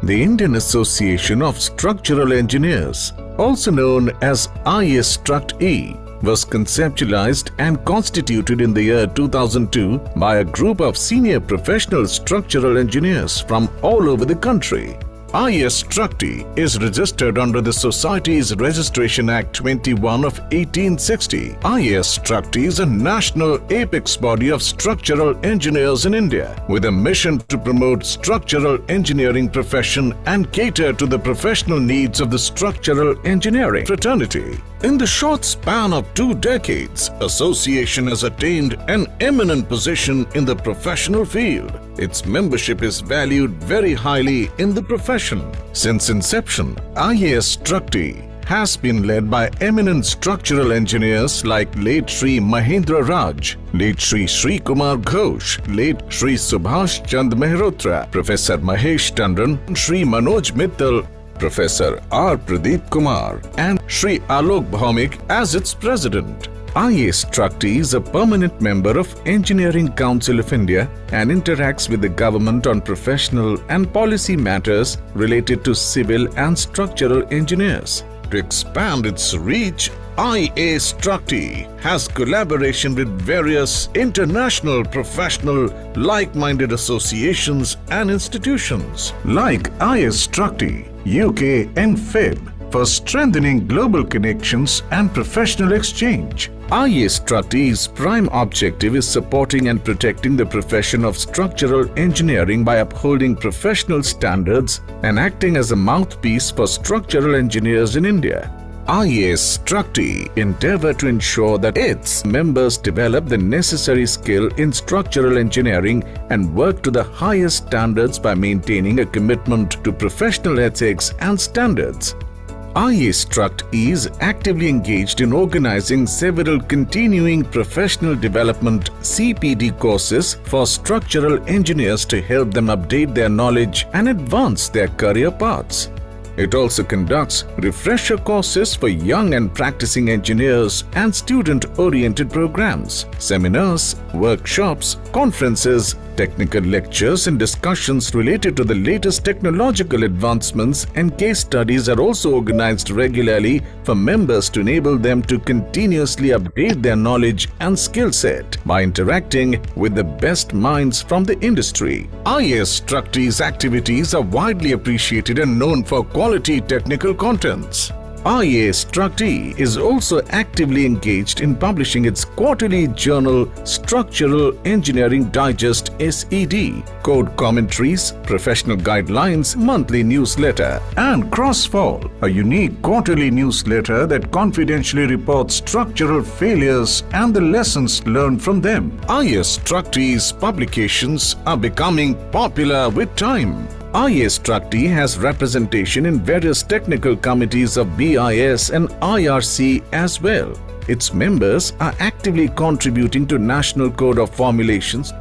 The Indian Association of Structural Engineers, also known as IS-Struct-E, was conceptualized and constituted in the year 2002 by a group of senior professional structural engineers from all over the country. IS-Struct-E is registered under the Societies Registration Act 21 of 1860. IS-Struct-E is a national apex body of structural engineers in India with a mission to promote structural engineering profession and cater to the professional needs of the structural engineering fraternity. In the short span of 2 decades, association has attained an eminent position in the professional field. Its membership is valued very highly in the profession. Since inception, IS-Struct-E has been led by eminent structural engineers like late Shri Mahendra Raj, late Shri Shri Kumar Ghosh, late Shri Subhash Chand Mehrotra, Professor Mahesh Tandon, Shri Manoj Mittal, Professor R. Pradeep Kumar, and Shri Alok Bhaumik as its president. IS-Struct-E is a permanent member of Engineering Council of India and interacts with the government on professional and policy matters related to civil and structural engineers. To expand its reach, IS-Struct-E has collaboration with various international professional like-minded associations and institutions like IS-Struct-E, UK and FIB for strengthening global connections and professional exchange. IS-Struct-E's prime objective is supporting and protecting the profession of structural engineering by upholding professional standards and acting as a mouthpiece for structural engineers in India. IS-Struct-E endeavor to ensure that its members develop the necessary skill in structural engineering and work to the highest standards by maintaining a commitment to professional ethics and standards. IS-Struct-E is actively engaged in organizing several continuing professional development (CPD) courses for structural engineers to help them update their knowledge and advance their career paths. It also conducts refresher courses for young and practicing engineers and student-oriented programs. Seminars, workshops, conferences, technical lectures and discussions related to the latest technological advancements and case studies are also organized regularly for members to enable them to continuously update their knowledge and skill set by interacting with the best minds from the industry. IS-Struct-E's activities are widely appreciated and known for quality technical contents. IS-Struct-E is also actively engaged in publishing its quarterly journal Structural Engineering Digest (SED), code commentaries, professional guidelines, monthly newsletter, and Crossfall, a unique quarterly newsletter that confidentially reports structural failures and the lessons learned from them. IS-Struct-E's publications are becoming popular with time. IS-Struct-E has representation in various technical committees of BIS and IRC as well. Its members are actively contributing to National Code of Formulations.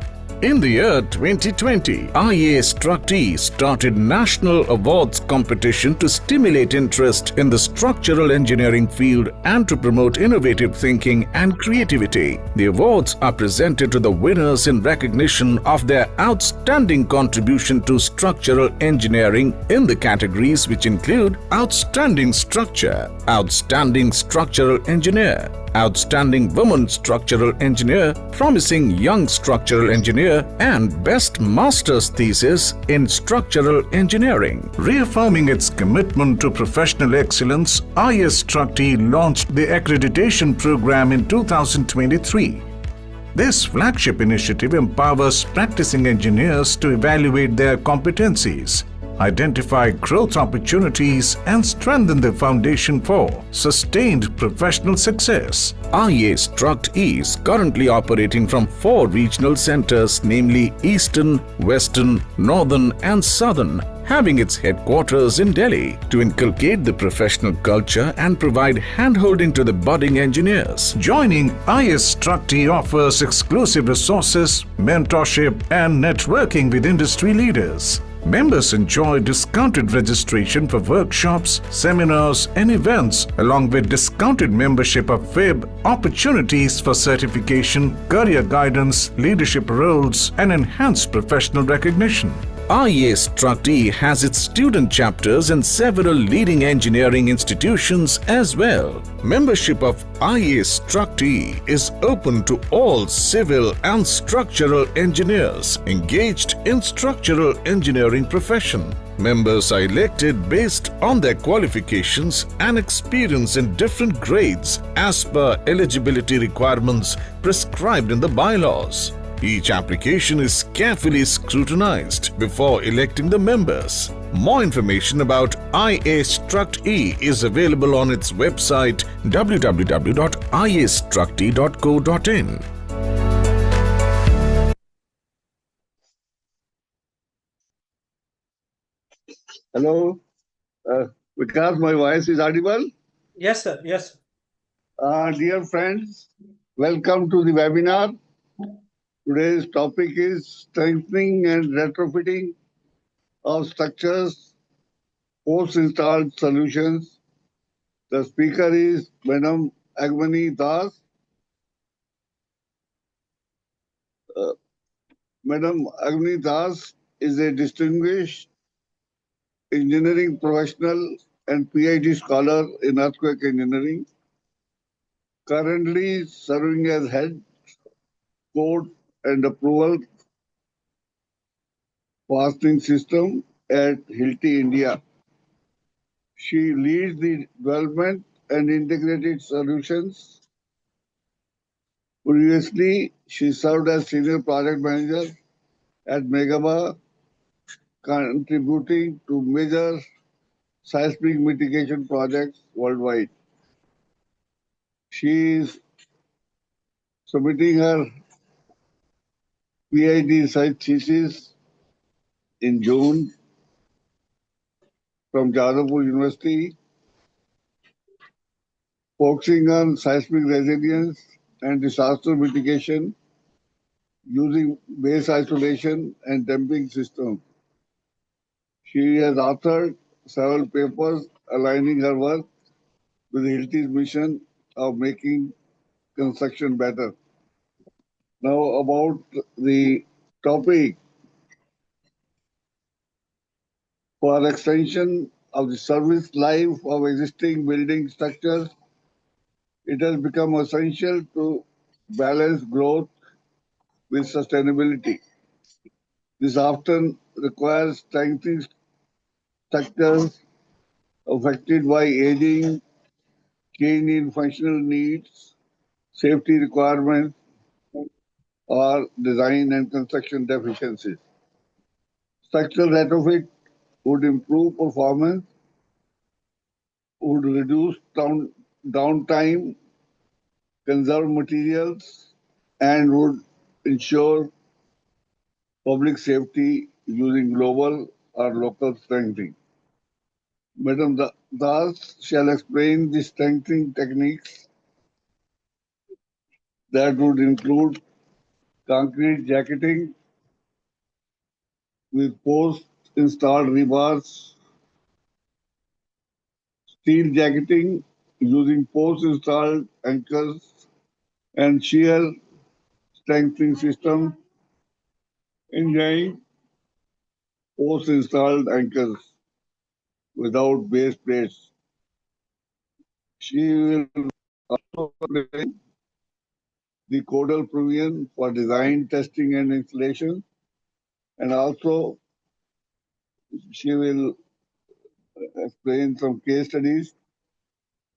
In the year 2020, IS-Struct-E started National Awards competition to stimulate interest in the structural engineering field and to promote innovative thinking and creativity. The awards are presented to the winners in recognition of their outstanding contribution to structural engineering in the categories which include Outstanding Structure, Outstanding Structural Engineer, Outstanding Woman Structural Engineer, Promising Young Structural Engineer, and Best Master's Thesis in Structural Engineering. Reaffirming its commitment to professional excellence, IS-Struct-E launched the accreditation program in 2023. This flagship initiative empowers practicing engineers to evaluate their competencies, identify growth opportunities, and strengthen the foundation for sustained professional success. IS-Struct-E is currently operating from 4 regional centers, namely Eastern, Western, Northern, and Southern, having its headquarters in Delhi to inculcate the professional culture and provide hand-holding to the budding engineers. Joining IS-Struct-E offers exclusive resources, mentorship, and networking with industry leaders. Members enjoy discounted registration for workshops, seminars, and events, along with discounted membership of FIB, opportunities for certification, career guidance, leadership roles, and enhanced professional recognition. IE Struct E has its student chapters in several leading engineering institutions as well. Membership of IE Struct E is open to all civil and structural engineers engaged in structural engineering profession. Members are elected based on their qualifications and experience in different grades as per eligibility requirements prescribed in the bylaws. Each application is carefully scrutinized before electing the members. More information about IA Struct E is available on its website www.iastructe.co.in. Hello, Vikas, my voice is audible? Yes, sir. Yes. Dear friends, welcome to the webinar. Today's topic is strengthening and retrofitting of structures, post-installed solutions. The speaker is Madam Agamoni Das. Madam Agamoni Das is a distinguished engineering professional and PhD scholar in earthquake engineering, currently serving as head code and approval fastening system at Hilti, India. She leads the development and integrated solutions. Previously, she served as senior project manager at Megaba, contributing to major seismic mitigation projects worldwide. She is submitting her PhD research thesis in June from Jadavpur University, focusing on seismic resilience and disaster mitigation using base isolation and damping system. She has authored several papers aligning her work with Hilti's mission of making construction better. Now about the topic. For extension of the service life of existing building structures, it has become essential to balance growth with sustainability. This often requires strengthening structures affected by aging, change in functional needs, safety requirements, or design and construction deficiencies. Structural retrofit would improve performance, would reduce downtime, conserve materials, and would ensure public safety using global or local strengthening. Madam Das shall explain the strengthening techniques that would include concrete jacketing with post-installed rebars, steel jacketing using post-installed anchors, and shear strengthening system enjoying post-installed anchors without base plates. She will also explain the codal provision for design, testing, and installation, and also she will explain some case studies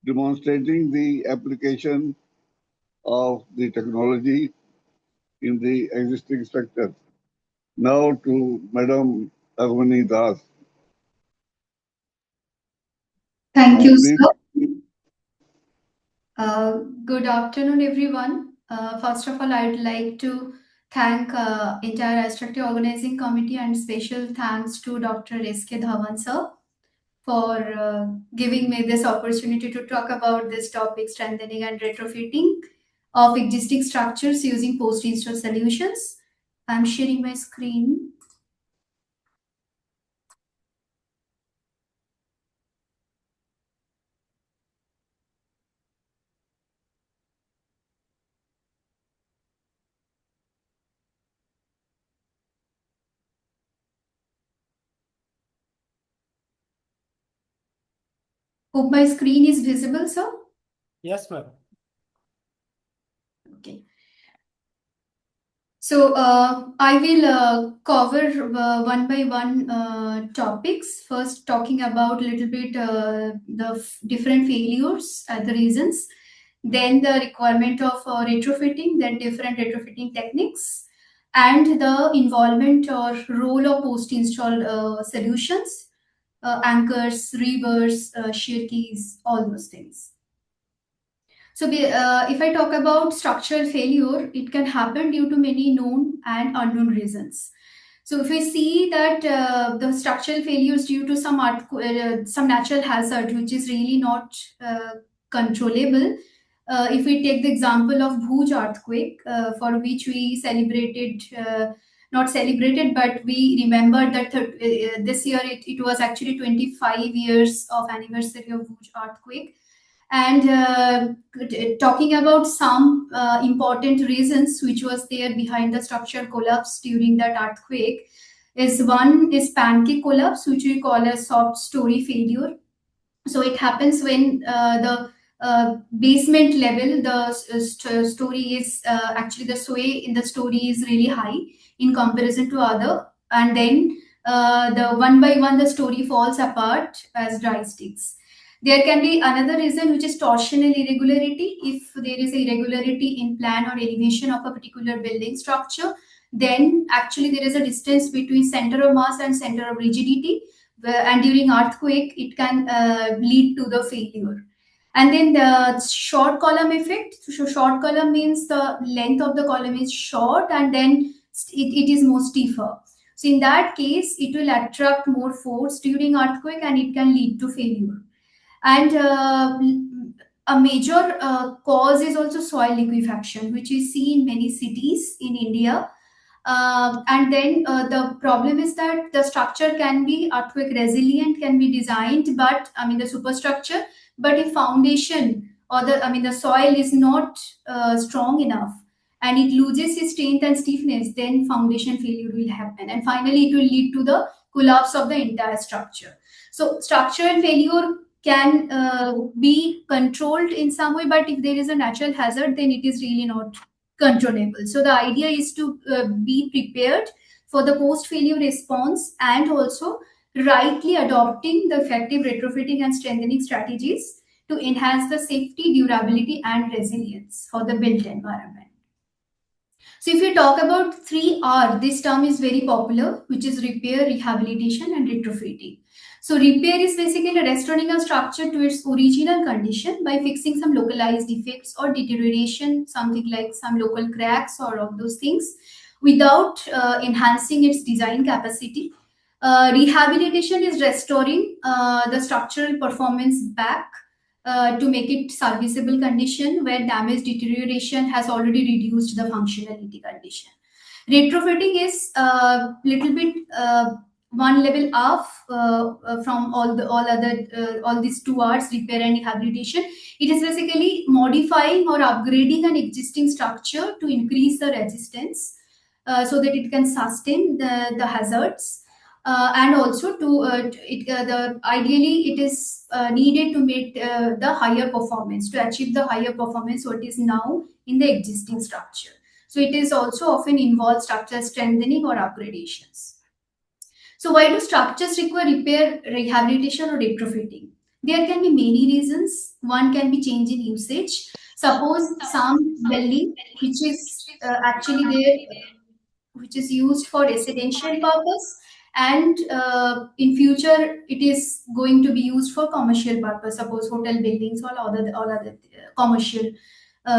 demonstrating the application of the technology in the existing structure. Now to Madam Agamoni Das. Thank you, Please. sir. Good afternoon, everyone. First of all, I would like to thank entire Structure Organizing Committee and special thanks to Dr. S.K. Dhawan, sir, for giving me this opportunity to talk about this topic, strengthening and retrofitting of existing structures using post-install solutions. I'm sharing my screen. Hope my screen is visible, sir. Yes, ma'am. Okay. So I will cover one by one topics. First, talking about a little bit the different failures, the reasons. Then the requirement of retrofitting, then different retrofitting techniques, and the involvement or role of post-install solutions, anchors, reavers, shear keys, all those things. So, if I talk about structural failure, it can happen due to many known and unknown reasons. So, if we see that the structural failure is due to some natural hazard, which is really not controllable. If we take the example of Bhuj earthquake, for which we celebrated, not celebrated, but we remembered that this year it was actually 25 years of anniversary of Bhuj earthquake. And talking about some important reasons which was there behind the structural collapse during that earthquake, is one is pancake collapse, which we call a soft story failure. So it happens when the basement level, the story is actually the sway in the story is really high in comparison to other, and then the one by one the story falls apart as dry sticks. There can be another reason, which is torsional irregularity. If there is irregularity in plan or elevation of a particular building structure, then actually there is a distance between center of mass and center of rigidity, and during earthquake it can lead to the failure. And then the short column effect. So short column means the length of the column is short, and then it is more stiffer. So in that case, it will attract more force during earthquake, and it can lead to failure. And a major cause is also soil liquefaction, which is seen in many cities in India. And then the problem is that the structure can be earthquake resilient, can be designed, but I mean the superstructure, but if foundation or the soil is not strong enough and it loses its strength and stiffness, then foundation failure will happen, and finally it will lead to the collapse of the entire structure. So structural failure can be controlled in some way, but if there is a natural hazard, then it is really not controllable. So the idea is to be prepared for the post failure response, and also rightly adopting the effective retrofitting and strengthening strategies to enhance the safety, durability, and resilience for the built environment. So if you talk about 3R, this term is very popular, which is repair, rehabilitation, and retrofitting. So repair is basically restoring a structure to its original condition by fixing some localized defects or deterioration, something like some local cracks or all those things, without enhancing its design capacity. Rehabilitation is restoring the structural performance back to make it serviceable condition where damage deterioration has already reduced the functionality condition. Retrofitting is a little bit one level off from all these two R's, repair and rehabilitation. It is basically modifying or upgrading an existing structure to increase the resistance so that it can sustain the hazards. And also ideally it is needed to make the higher performance, to achieve the higher performance what is now in the existing structure. So it is also often involves structure strengthening or upgradations. So why do structures require repair, rehabilitation, or retrofitting? There can be many reasons. One can be change in usage. Suppose some building which is actually there, which is used for residential purpose, and in future it is going to be used for commercial purpose, suppose hotel buildings or other commercial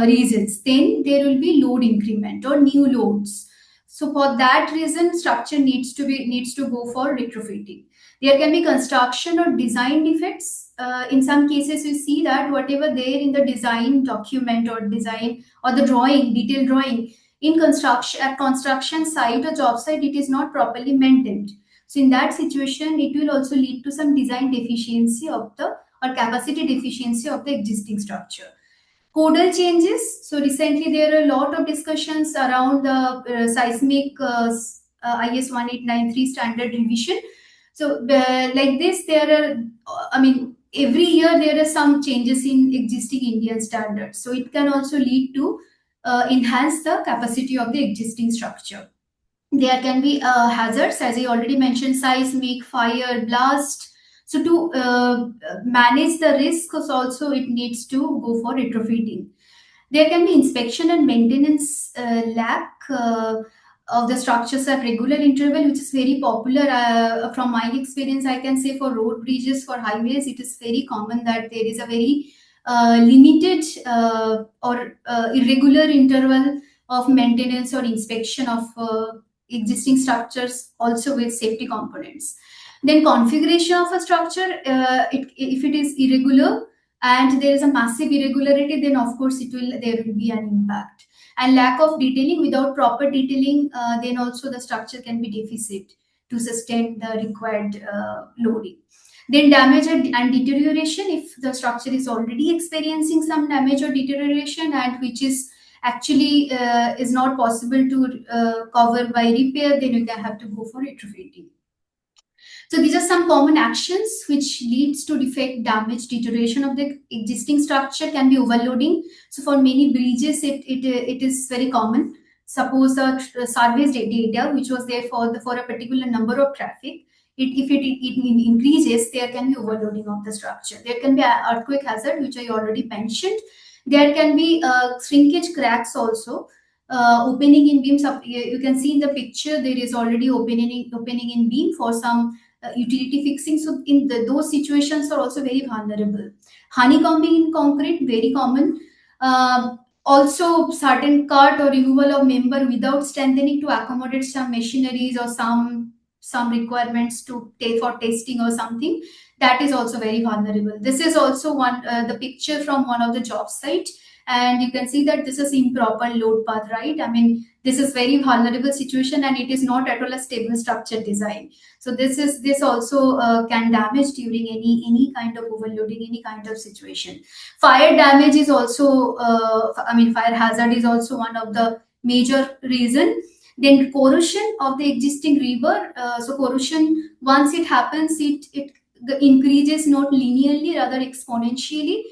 reasons, then there will be load increment or new loads. So for that reason structure needs to go for retrofitting. There can be construction or design defects. In some cases we see that whatever there in the design document or design or the drawing, detailed drawing, in construction, at construction site or job site, it is not properly maintained. So in that situation it will also lead to some design deficiency of the or capacity deficiency of the existing structure. Codal changes. So recently there are a lot of discussions around the seismic IS 1893 standard revision. So like this, there are, I mean, every year there are some changes in existing Indian standards. So it can also lead to enhance the capacity of the existing structure. There can be hazards, as I already mentioned, seismic, fire, blast. So to manage the risks, also it needs to go for retrofitting. There can be inspection and maintenance lack of the structures at regular interval, which is very popular. From my experience, I can say for road bridges, for highways, it is very common that there is a very limited or irregular interval of maintenance or inspection of existing structures, also with safety components. Then configuration of a structure, if it is irregular and there is a massive irregularity, then of course there will be an impact. And lack of detailing, without proper detailing, then also the structure can be deficit to sustain the required loading. Then damage and deterioration, if the structure is already experiencing some damage or deterioration, and which is actually is not possible to cover by repair, then you can have to go for retrofitting. So these are some common actions which leads to defect, damage, deterioration of the existing structure. Can be overloading. So for many bridges, it is very common. Suppose the surveys data which was there for a particular number of traffic, if it increases, there can be overloading of the structure. There can be an earthquake hazard, which I already mentioned. There can be shrinkage cracks also. Opening in beams. You can see in the picture there is already opening in beam for some utility fixing. So in those situations are also very vulnerable. Honeycombing in concrete, very common. Also certain cut or removal of member without strengthening to accommodate some machineries or some requirements to take for testing or something, that is also very vulnerable. This is also one the picture from one of the job site, and you can see that this is improper load path, right? I mean, this is very vulnerable situation, and it is not at all a stable structure design. So this also can damage during any kind of overloading, any kind of situation. Fire damage is also fire hazard is also one of the major reason. Then corrosion of the existing river. So corrosion, once it happens, it increases not linearly, rather exponentially.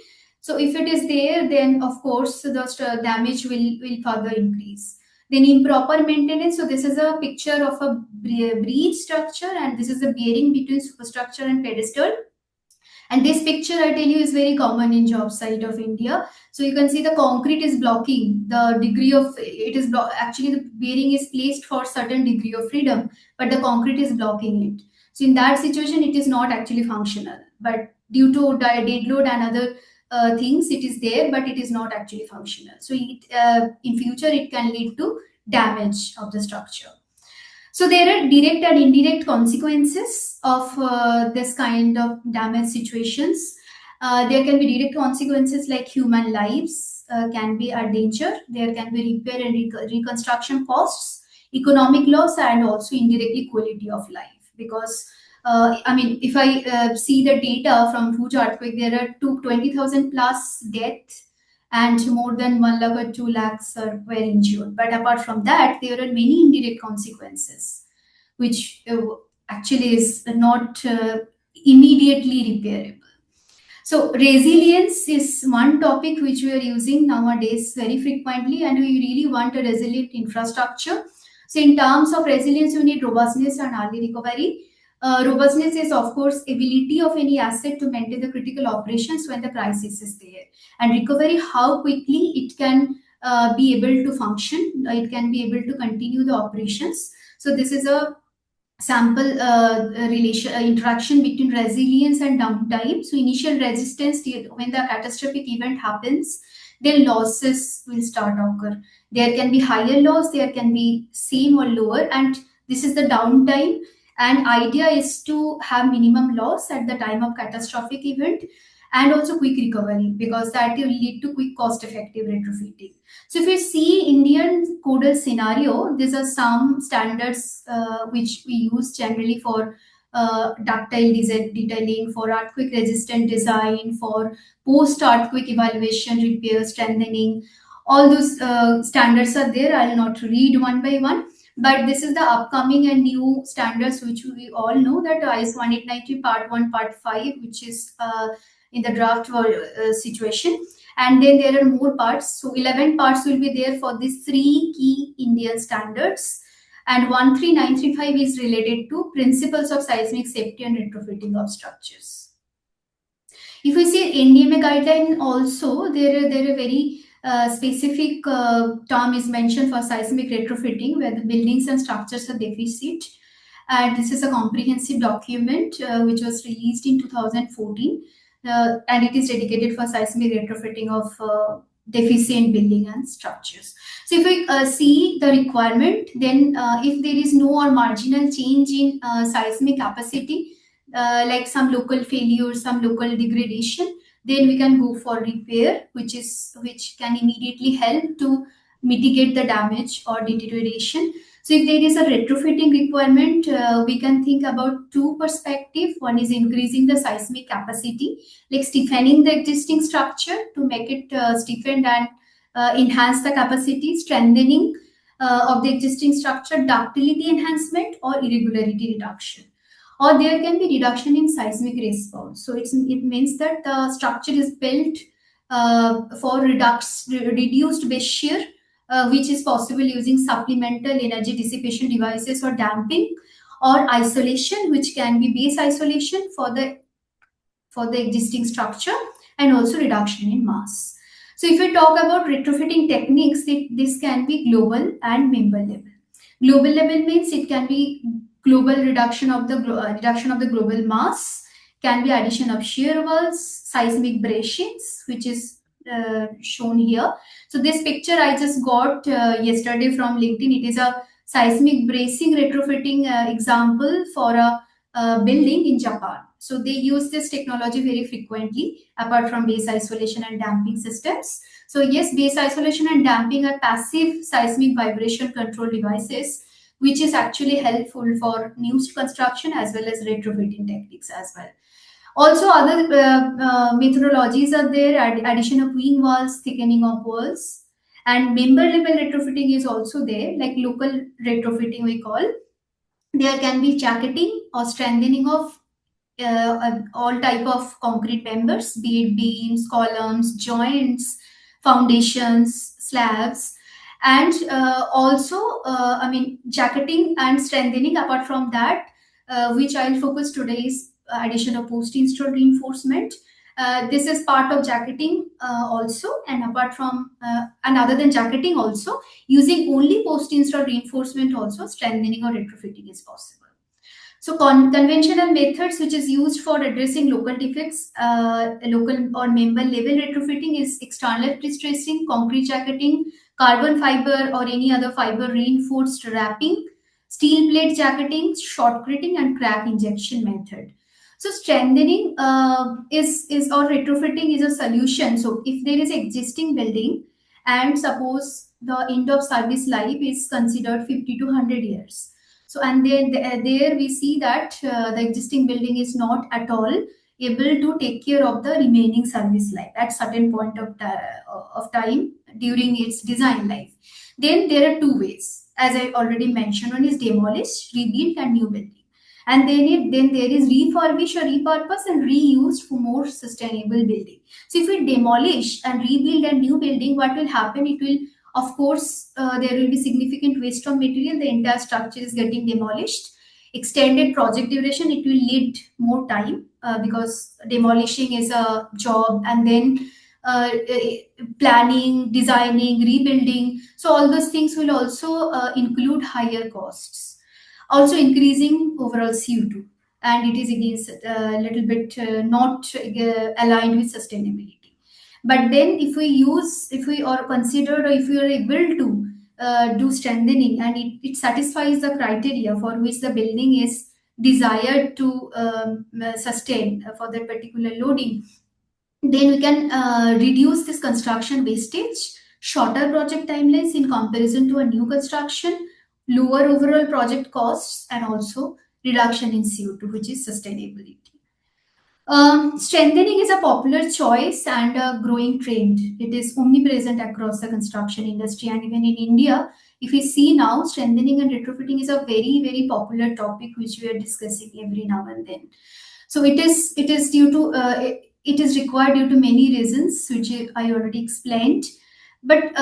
So if it is there, then of course the damage will further increase. Then improper maintenance. So this is a picture of a bridge structure, and this is the bearing between superstructure and pedestal. And this picture, I tell you, is very common in job site of India. So you can see the concrete is blocking the degree of it is actually the bearing is placed for certain degree of freedom, but the concrete is blocking it. So in that situation, it is not actually functional. But due to dead load and other things, it is there, but it is not actually functional. So in future, it can lead to damage of the structure. So there are direct and indirect consequences of this kind of damage situations. There can be direct consequences like human lives can be a danger. There can be repair and reconstruction costs, economic loss, and also indirectly quality of life. Because if I see the data from Fuji earthquake, there are 20,000 plus deaths and more than 1 lakh or 2 lakhs were injured. But apart from that, there are many indirect consequences, which actually is not immediately repairable. So resilience is one topic which we are using nowadays very frequently, and we really want a resilient infrastructure. So in terms of resilience, you need robustness and early recovery. Robustness is, of course, ability of any asset to maintain the critical operations when the crisis is there. And recovery, how quickly it can be able to function, it can be able to continue the operations. So this is a sample interaction between resilience and downtime. So initial resistance, when the catastrophic event happens, then losses will start occur. There can be higher loss, there can be same or lower, and this is the downtime. And idea is to have minimum loss at the time of catastrophic event, and also quick recovery, because that will lead to quick cost effective retrofitting. So if you see Indian codal scenario, these are some standards which we use generally for ductile detailing, for earthquake resistant design, for post earthquake evaluation, repair, strengthening. All those standards are there. I will not read one by one, but this is the upcoming and new standards which we all know, that IS 1890 Part 1 Part 5, which is in the draft situation. And then there are more parts. So 11 parts will be there for these three key Indian standards. And 13935 is related to principles of seismic safety and retrofitting of structures. If we see NDMA guideline also, there are very specific term is mentioned for seismic retrofitting where the buildings and structures are deficit. And this is a comprehensive document which was released in 2014 and it is dedicated for seismic retrofitting of deficient building and structures. So if we see the requirement, then if there is no or marginal change in seismic capacity, like some local failure, some local degradation, then we can go for repair, which can immediately help to mitigate the damage or deterioration. So if there is a retrofitting requirement, we can think about two perspectives. One is increasing the seismic capacity, like stiffening the existing structure to make it stiffened and enhance the capacity, strengthening of the existing structure, ductility enhancement or irregularity reduction. Or there can be reduction in seismic response. So it means that the structure is built for reduced base shear, which is possible using supplemental energy dissipation devices or damping, or isolation, which can be base isolation for the existing structure, and also reduction in mass. So if we talk about retrofitting techniques, this can be global and member level. Global level means it can be global reduction of the global mass, can be addition of shear walls, seismic bracings, which is shown here. So this picture I just got yesterday from LinkedIn. It is a seismic bracing retrofitting example for a building in Japan. So they use this technology very frequently apart from base isolation and damping systems. So yes, base isolation and damping are passive seismic vibration control devices, which is actually helpful for new construction as well as retrofitting techniques as well. Also, other methodologies are there, addition of wing walls, thickening of walls, and member level retrofitting is also there, like local retrofitting we call. There can be jacketing or strengthening of all type of concrete members, be it beams, columns, joints, foundations, slabs, and also, jacketing and strengthening. Apart from that, which I'll focus today is addition of post-install reinforcement. This is part of jacketing also, and apart from and other than jacketing also, using only post-install reinforcement also, strengthening or retrofitting is possible. So conventional methods which is used for addressing local defects, local or member level retrofitting is external pre-stressing, concrete jacketing, carbon fiber or any other fiber reinforced wrapping, steel plate jacketing, shotcreting, and crack injection method. So strengthening is or retrofitting is a solution. So if there is existing building and suppose the end of service life is considered 50 to 100 years. So and then there we see that the existing building is not at all able to take care of the remaining service life at certain point of time during its design life. Then there are two ways, as I already mentioned. One is demolish, rebuild, and new building. And then there is refurbish or repurpose and reuse for more sustainable building. So if we demolish and rebuild a new building, what will happen? It will, of course, there will be significant waste of material. The entire structure is getting demolished. Extended project duration, it will need more time because demolishing is a job, and then planning, designing, rebuilding. So all those things will also include higher costs. Also increasing overall CO2, and it is against a little bit not aligned with sustainability. But then if we are considered, or if we are able to do strengthening, and it satisfies the criteria for which the building is desired to sustain for that particular loading, then we can reduce this construction wastage, shorter project timelines in comparison to a new construction, lower overall project costs, and also reduction in CO2, which is sustainability. Strengthening is a popular choice and a growing trend. It is omnipresent across the construction industry, and even in India, if we see now, strengthening and retrofitting is a very, very popular topic which we are discussing every now and then. So it is due to it is required due to many reasons, which I already explained. But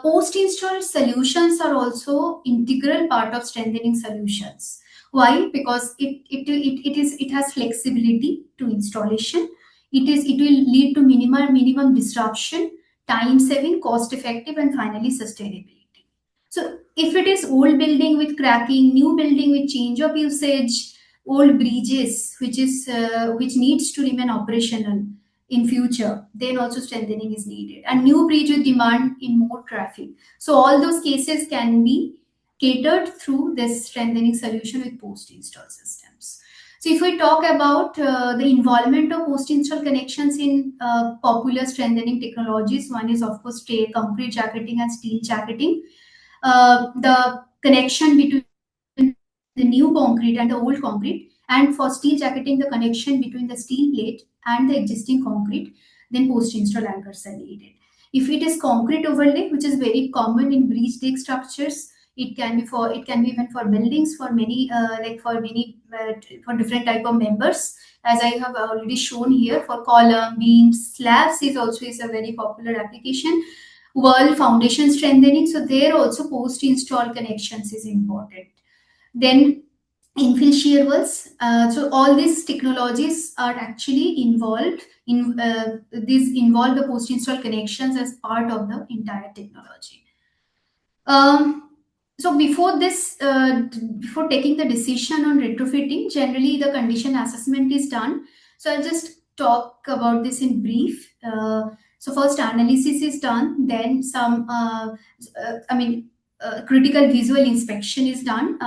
post-install solutions are also integral part of strengthening solutions. Why? Because it has flexibility to installation. It will lead to minimum disruption, time saving, cost effective, and finally sustainability. So if it is old building with cracking, new building with change of usage, old bridges which needs to remain operational in future, then also strengthening is needed. And new bridge with demand in more traffic. So all those cases can be catered through this strengthening solution with post-install systems. So if we talk about the involvement of post-install connections in popular strengthening technologies, one is of course concrete jacketing and steel jacketing. The connection between the new concrete and the old concrete, and for steel jacketing, the connection between the steel plate and the existing concrete, then post-install anchors are needed. If it is concrete overlay, which is very common in breach deck structures, it can be even for buildings for many for different type of members, as I have already shown here. For column, beams, slabs is a very popular application. Wall foundation strengthening, so there also post install connections is important. Then infill shear walls, so all these technologies are actually involved in these involve the post install connections as part of the entire technology. So before taking the decision on retrofitting, generally the condition assessment is done. So I'll just talk about this in brief. So first analysis is done, then critical visual inspection is done.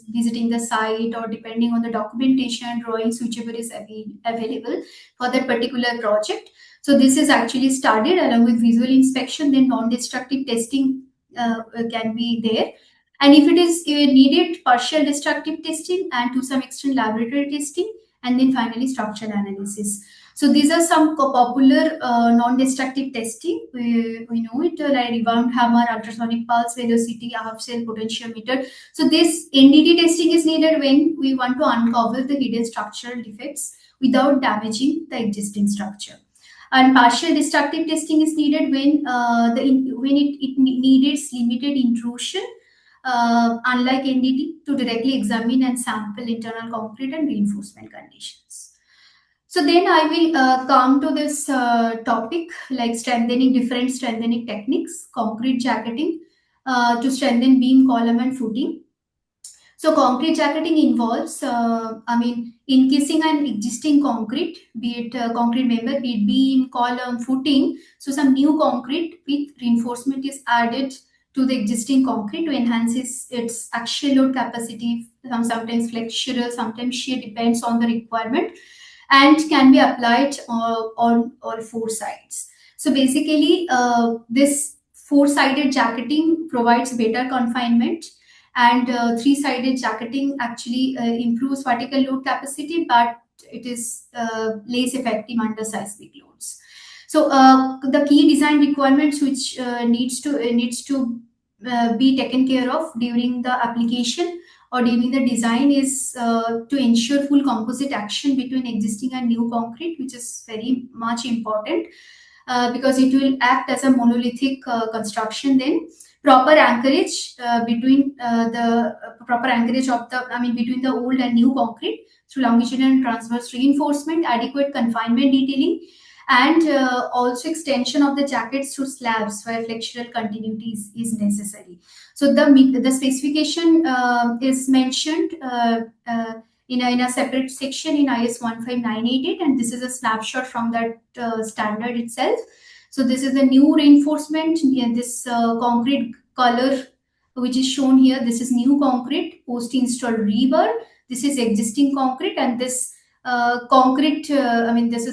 Visiting the site or depending on the documentation, drawings, whichever is available for that particular project. So this is actually started along with visual inspection, then non-destructive testing can be there. And if it is needed, partial destructive testing and to some extent laboratory testing, and then finally structural analysis. So these are some popular non-destructive testing. We know it, like rebound hammer, ultrasonic pulse, velocity, half cell potentiometer. So this NDT testing is needed when we want to uncover the hidden structural defects without damaging the existing structure. And partial destructive testing is needed when it needs limited intrusion, unlike NDT, to directly examine and sample internal concrete and reinforcement conditions. So then I will come to this topic, like different strengthening techniques, concrete jacketing to strengthen beam, column, and footing. So concrete jacketing involves, encasing an existing concrete, be it concrete member, be it beam, column, footing. So some new concrete with reinforcement is added to the existing concrete to enhance its axial load capacity, sometimes flexural, sometimes shear, depends on the requirement, and can be applied on all four sides. So basically, this four-sided jacketing provides better confinement, and three-sided jacketing actually improves vertical load capacity, but it is less effective under seismic loads. So the key design requirements which needs to be taken care of during the application or during the design is to ensure full composite action between existing and new concrete, which is very much important because it will act as a monolithic construction. Then proper anchorage between between the old and new concrete through longitudinal and transverse reinforcement, adequate confinement detailing, and also extension of the jackets through slabs where flexural continuity is necessary. So the specification is mentioned in a separate section in IS 15988, and this is a snapshot from that standard itself. So this is the new reinforcement. This concrete color which is shown here, this is new concrete post-install rebar. This is existing concrete, and this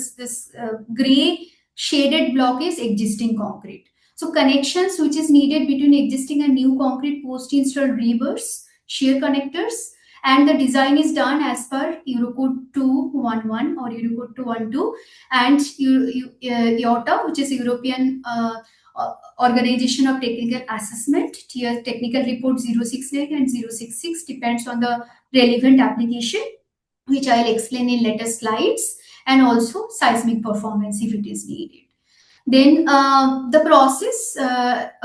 this gray shaded block is existing concrete. So connections which is needed between existing and new concrete post-install rebars, shear connectors, and the design is done as per Eurocode 211 or Eurocode 212, and IOTA, which is European Organization of Technical Assessment, Tier Technical Report 069 and 066, depends on the relevant application, which I'll explain in later slides. and also seismic performance if it is needed. Then the process,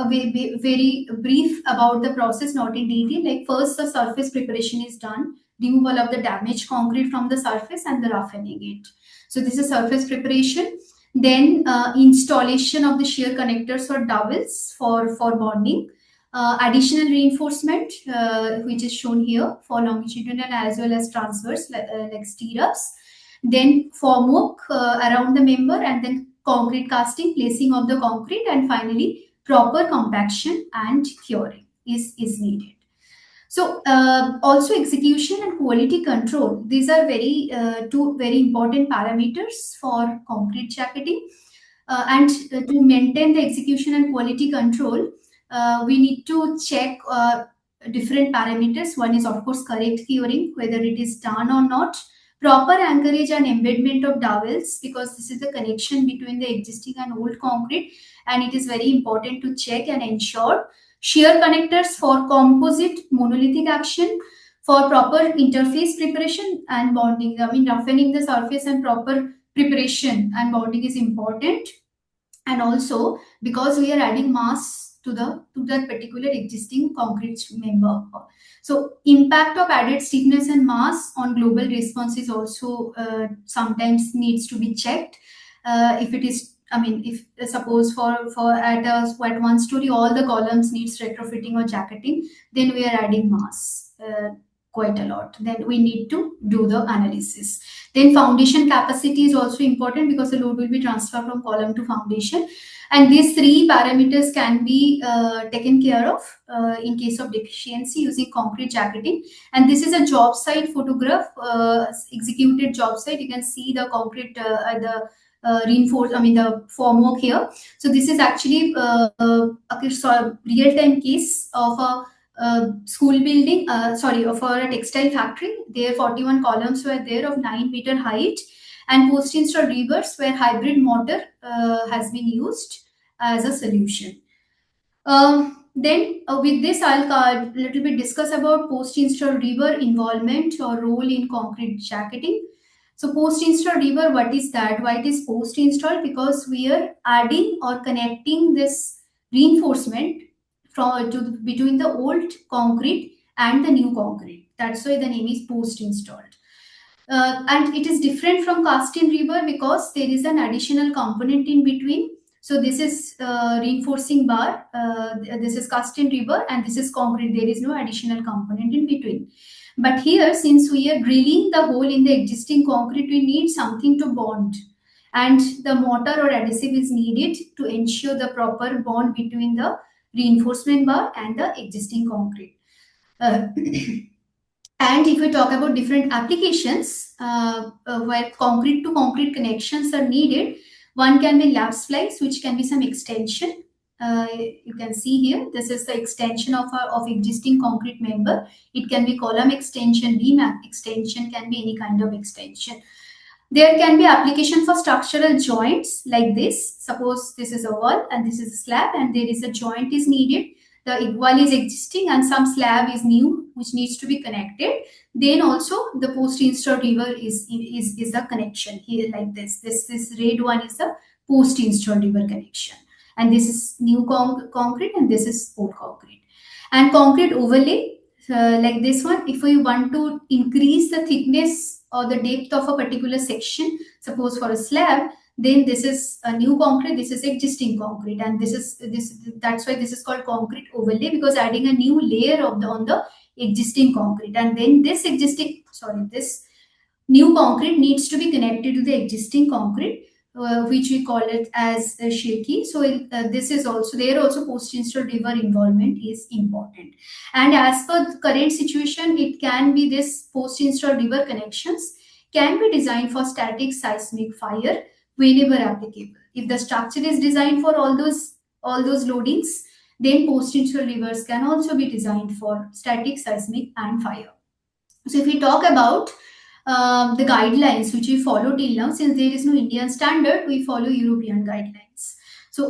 very brief about the process, not in detail. Like first, the surface preparation is done, removal of the damaged concrete from the surface and the roughening it. So this is surface preparation. Then installation of the shear connectors or dowels for bonding. Additional reinforcement, which is shown here for longitudinal as well as transverse, like stirrups. Then formwork around the member, and then concrete casting, placing of the concrete, and finally proper compaction and curing is needed. So also execution and quality control. These are two very important parameters for concrete jacketing. And to maintain the execution and quality control, we need to check different parameters. One is, of course, correct curing, whether it is done or not. Proper anchorage and embedment of dowels, because this is the connection between the existing and old concrete, and it is very important to check and ensure. Shear connectors for composite monolithic action, for proper interface preparation and bonding. I mean, roughening the surface and proper preparation and bonding is important. And also because we are adding mass to that particular existing concrete member. So impact of added stiffness and mass on global response is also sometimes needs to be checked. If it is, I mean, if suppose for at one story all the columns needs retrofitting or jacketing, then we are adding mass quite a lot. Then we need to do the analysis. Then foundation capacity is also important, because the load will be transferred from column to foundation. And these three parameters can be taken care of in case of deficiency using concrete jacketing. And this is a job site photograph, executed job site. You can see the concrete, the reinforced, I mean the formwork here. So this is actually a real-time case of a school building, for a textile factory. There 41 columns were there of 9-meter height, and post-installed reavers where hybrid mortar has been used as a solution. Then with this, I'll a little bit discuss about post-install reaver involvement or role in concrete jacketing. So post-install reaver, what is that? Why it is post-install? Because we are adding or connecting this reinforcement between the old concrete and the new concrete. That's why the name is post-installed. And it is different from cast-in rebar because there is an additional component in between. So this is reinforcing bar, this is cast-in rebar, and this is concrete. There is no additional component in between. But here, since we are drilling the hole in the existing concrete, we need something to bond. And the mortar or adhesive is needed to ensure the proper bond between the reinforcement bar and the existing concrete. And if we talk about different applications where concrete to concrete connections are needed, one can be lap splice, which can be some extension. You can see here, this is the extension of existing concrete member. It can be column extension, beam extension, can be any kind of extension. There can be application for structural joints like this. Suppose this is a wall and this is a slab, and there is a joint is needed. The wall is existing and some slab is new which needs to be connected. Then also the post-install rebar is the connection here, like this. This red one is the post-install rebar connection. And this is new concrete and this is old concrete. And concrete overlay, like this one, if we want to increase the thickness or the depth of a particular section, suppose for a slab, then this is a new concrete, this is existing concrete, and that's why this is called concrete overlay, because adding a new layer on the existing concrete. And then this new concrete needs to be connected to the existing concrete, which we call it as a shaky. So this is also there. Also post-install rebar involvement is important. And as per the current situation, it can be this post-install rebar connections can be designed for static, seismic, fire whenever applicable. If the structure is designed for all those loadings, then post-install revers can also be designed for static, seismic, and fire. So if we talk about the guidelines which we follow till now, since there is no Indian standard, we follow European guidelines. So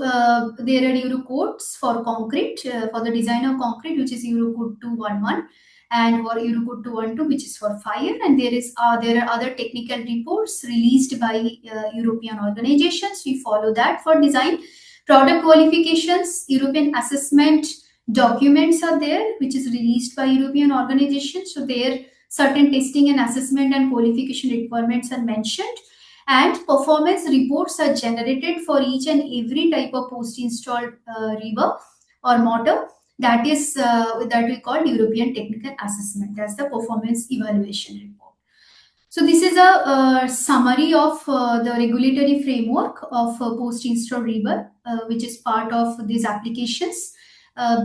there are Euro codes for concrete, for the design of concrete, which is Euro code 211, and for Eurocode 212, which is for fire. And there are other technical reports released by European organizations. We follow that for design. Product qualifications, European assessment documents are there, which is released by European organizations. So there certain testing and assessment and qualification requirements are mentioned, and performance reports are generated for each and every type of post-installed rebar or motor. That is that we call European technical assessment. That's the performance evaluation report. So this is a summary of the regulatory framework of post-install rebar, which is part of these applications.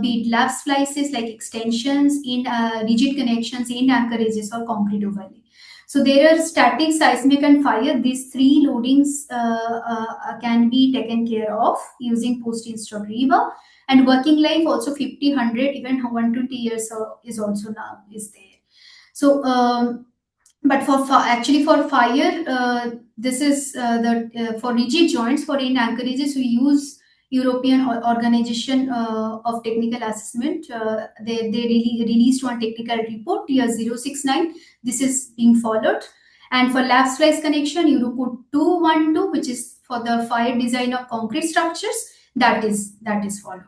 Be it lap splices like extensions in rigid connections in anchorages or concrete overlay. So there are static, seismic, and fire. These three loadings can be taken care of using post-install rebar. And working life also 50, 100, even 120 years is also now is there. So but actually for fire, this is for rigid joints for in anchorages we use European organization of technical assessment. They really released one technical report year 069. This is being followed. And for lap splice connection, Eurocode 212, which is for the fire design of concrete structures, that is followed.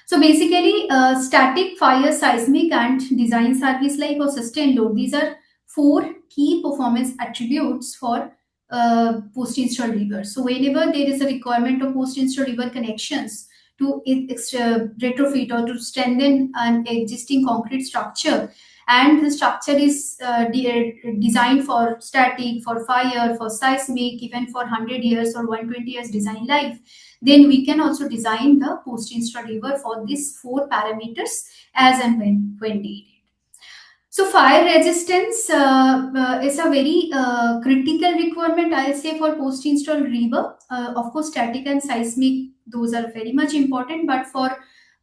So basically, static, fire, seismic, and design service life or sustained load. These are four key performance attributes for post-install rebar. So whenever there is a requirement of post-install rebar connections to retrofit or to strengthen an existing concrete structure, and the structure is designed for static, for fire, for seismic, even for 100 years or 120 years design life, then we can also design the post-install rebar for these four parameters as and when needed. So fire resistance is a very critical requirement, I'll say, for post-install rebar. Of course, static and seismic, those are very much important. But for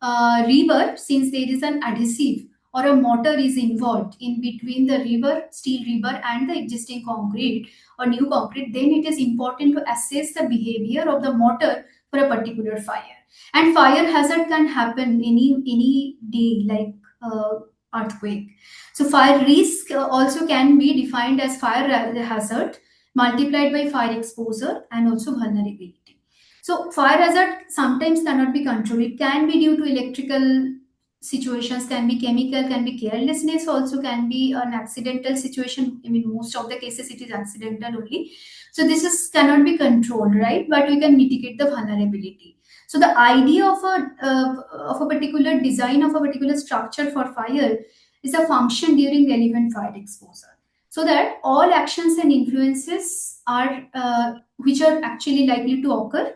rebar, since there is an adhesive or a mortar is involved in between the rebar, steel rebar, and the existing concrete or new concrete, then it is important to assess the behavior of the mortar for a particular fire. And fire hazard can happen any day, like earthquake. So fire risk also can be defined as fire hazard multiplied by fire exposure and also vulnerability. So fire hazard sometimes cannot be controlled. It can be due to electrical situations, can be chemical, can be carelessness, also can be an accidental situation. I mean, most of the cases it is accidental only. So this cannot be controlled, right? But we can mitigate the vulnerability. So the idea of a particular design of a particular structure for fire is a function during relevant fire exposure, so that all actions and influences are which are actually likely to occur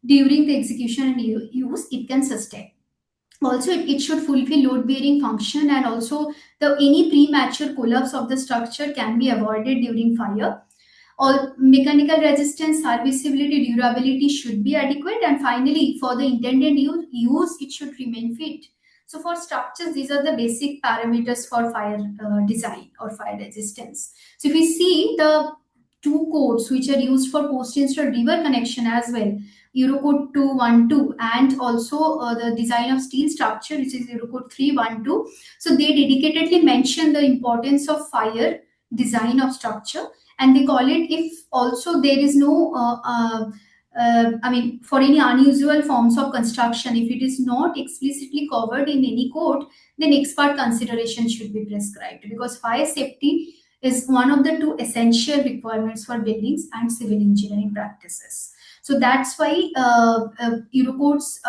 during the execution and use, it can sustain. Also, it should fulfill load bearing function, and also any premature collapse of the structure can be avoided during fire. All mechanical resistance, serviceability, durability should be adequate, and finally, for the intended use, it should remain fit. So for structures, these are the basic parameters for fire design or fire resistance. So if we see the two codes which are used for post-install rebar connection as well, Eurocode 212 and also the design of steel structure, which is Eurocode 312. So they dedicatedly mention the importance of fire design of structure, and they call it, if also there is no I mean, for any unusual forms of construction, if it is not explicitly covered in any code, then expert consideration should be prescribed, because fire safety is one of the two essential requirements for buildings and civil engineering practices. So that's why Eurocode's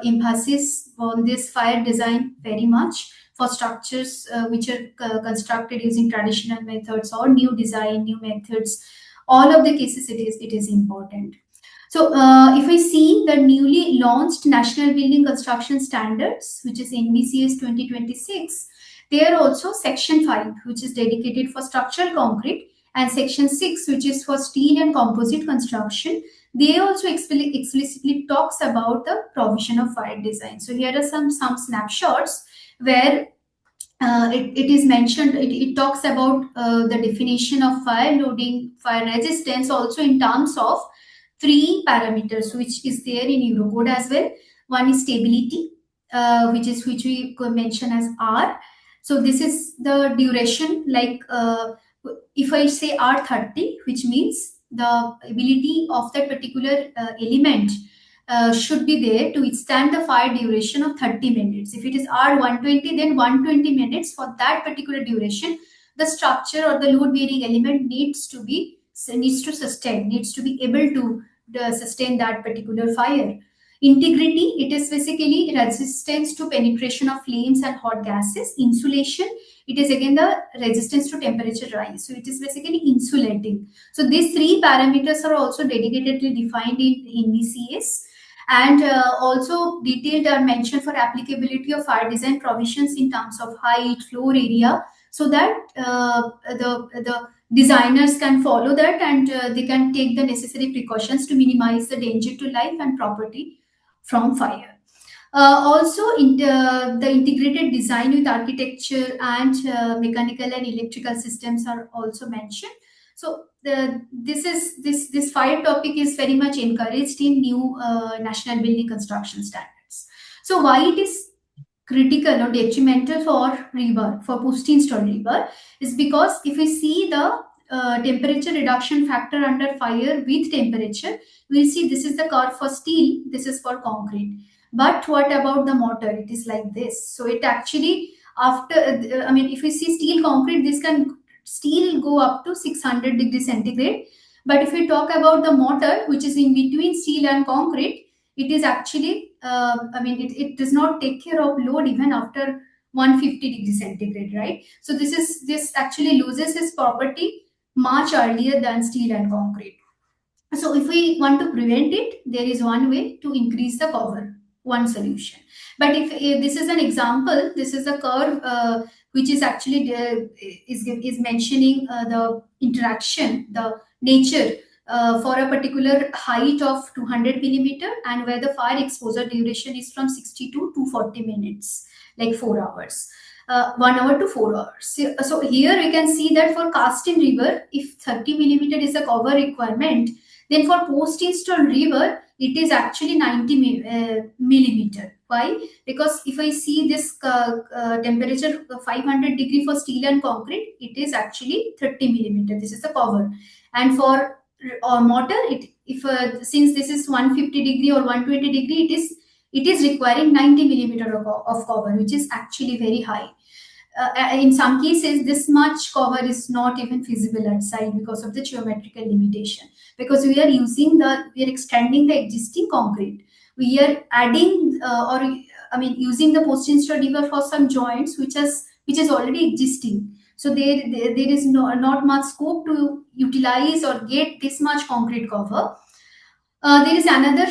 emphasis on this fire design very much for structures which are constructed using traditional methods or new design, new methods. All of the cases it is important. So if I see the newly launched National Building Construction Standards, which is NBCS 2026, there are also Section 5, which is dedicated for structural concrete, and Section 6, which is for steel and composite construction. They also explicitly talks about the provision of fire design. So here are some snapshots where it is mentioned, it talks about the definition of fire loading, fire resistance, also in terms of three parameters, which is there in Eurocode as well. One is stability, which we mention as R. So this is the duration, like if I say R30, which means the ability of that particular element should be there to withstand the fire duration of 30 minutes. If it is R120, then 120 minutes. For that particular duration, the structure or the load bearing element needs to sustain, needs to be able to sustain that particular fire. Integrity, it is basically resistance to penetration of flames and hot gases. Insulation, it is again the resistance to temperature rise. So it is basically insulating. So these three parameters are also dedicatedly defined in NBCS, and also detailed are mentioned for applicability of fire design provisions in terms of height, floor area, so that the designers can follow that, and they can take the necessary precautions to minimize the danger to life and property from fire. Also, the integrated design with architecture and mechanical and electrical systems are also mentioned. So this fire topic is very much encouraged in new national building construction standards. So why it is critical or detrimental for rebar, for post-install rebar, is because if we see the temperature reduction factor under fire with temperature, we'll see this is the curve for steel, this is for concrete. But what about the mortar? It is like this. So it actually, after, I mean, if we see steel concrete, this can still go up to 600 degrees centigrade. But if we talk about the mortar, which is in between steel and concrete, it is actually, it does not take care of load even after 150 degrees centigrade, right? So this actually loses its property much earlier than steel and concrete. So if we want to prevent it, there is one way to increase the cover, one solution. But if this is an example, this is a curve which is actually is mentioning the interaction, the nature for a particular height of 200 millimeter, and where the fire exposure duration is from 60 to 240 minutes, like 4 hours. 1 hour to 4 hours. So here we can see that for cast in river, if 30 millimeter is the cover requirement, then for post-install rebar, it is actually 90 millimeter. Why? Because if I see this temperature 500 degree for steel and concrete, it is actually 30 millimeter. This is the cover. And for mortar, since this is 150 degree or 120 degree, it is requiring 90 millimeter of cover, which is actually very high. In some cases, this much cover is not even feasible outside because of the geometrical limitation. Because we are extending the existing concrete. We are adding using the post-install rebar for some joints which is already existing. So there is not much scope to utilize or get this much concrete cover. There is another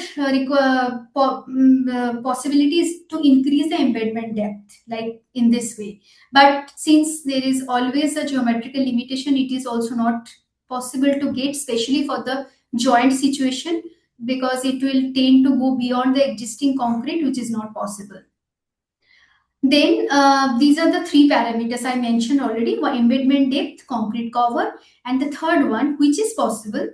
possibility is to increase the embedment depth, like in this way. But since there is always a geometrical limitation, it is also not possible to get, especially for the joint situation, because it will tend to go beyond the existing concrete, which is not possible. Then these are the three parameters I mentioned already: one, embedment depth, concrete cover, and the third one, which is possible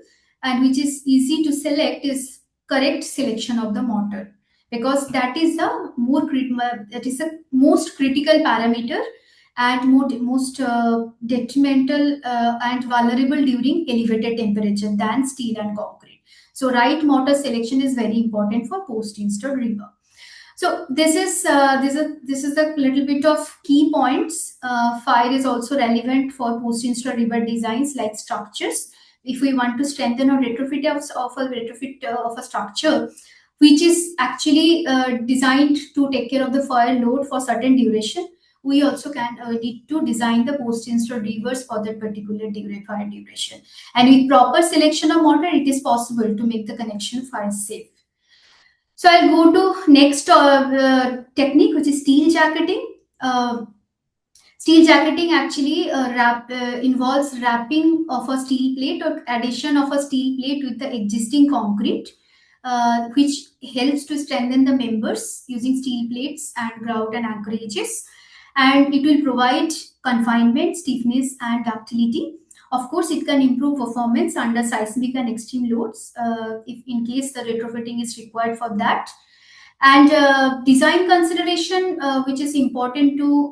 and which is easy to select, is correct selection of the mortar, because that is the most critical parameter and most detrimental and vulnerable during elevated temperature than steel and concrete. So right mortar selection is very important for post-install rebar. So this is the little bit of key points. Fire is also relevant for post-install rebar designs like structures. If we want to strengthen or retrofit of a structure, which is actually designed to take care of the fire load for certain duration, we also need to design the post-install rebars for that particular fire duration. And with proper selection of mortar, it is possible to make the connection fire safe. So I'll go to next technique, which is steel jacketing. Steel jacketing actually involves wrapping of a steel plate or addition of a steel plate with the existing concrete, which helps to strengthen the members using steel plates and grout and anchorages. And it will provide confinement, stiffness, and ductility. Of course, it can improve performance under seismic and extreme loads if in case the retrofitting is required for that. And design consideration, which is important to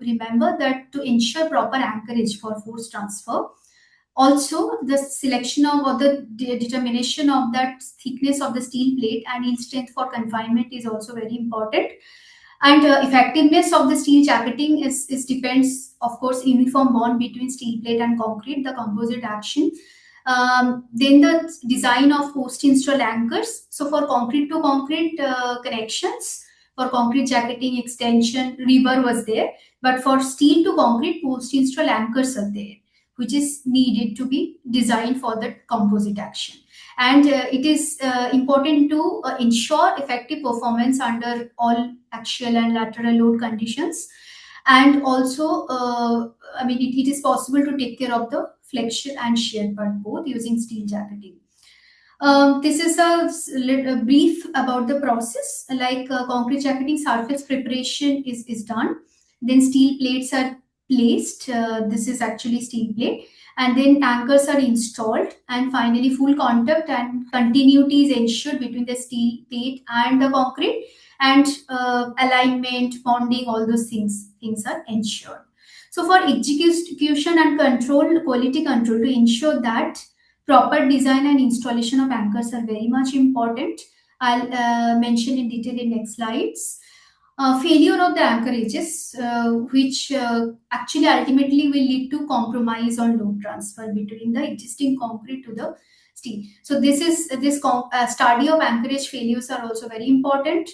remember, that to ensure proper anchorage for force transfer. Also, the selection of, or the determination of that thickness of the steel plate and yield strength for confinement is also very important. And effectiveness of the steel jacketing is depends, of course, uniform bond between steel plate and concrete, the composite action. Then the design of post-install anchors. So for concrete to concrete connections, for concrete jacketing extension, rebar was there, but for steel to concrete post-install anchors are there, which is needed to be designed for the composite action. And it is important to ensure effective performance under all axial and lateral load conditions. And also, it is possible to take care of the flexion and shear part both using steel jacketing. This is a brief about the process. Like concrete jacketing, surface preparation is done. Then steel plates are placed. This is actually steel plate. And then anchors are installed. And finally, full contact and continuity is ensured between the steel plate and the concrete. And alignment, bonding, all those things are ensured. So for execution and control, quality control, to ensure that proper design and installation of anchors are very much important. I'll mention in detail in next slides. Failure of the anchorages, which actually ultimately will lead to compromise on load transfer between the existing concrete to the steel. So this study of anchorage failures are also very important.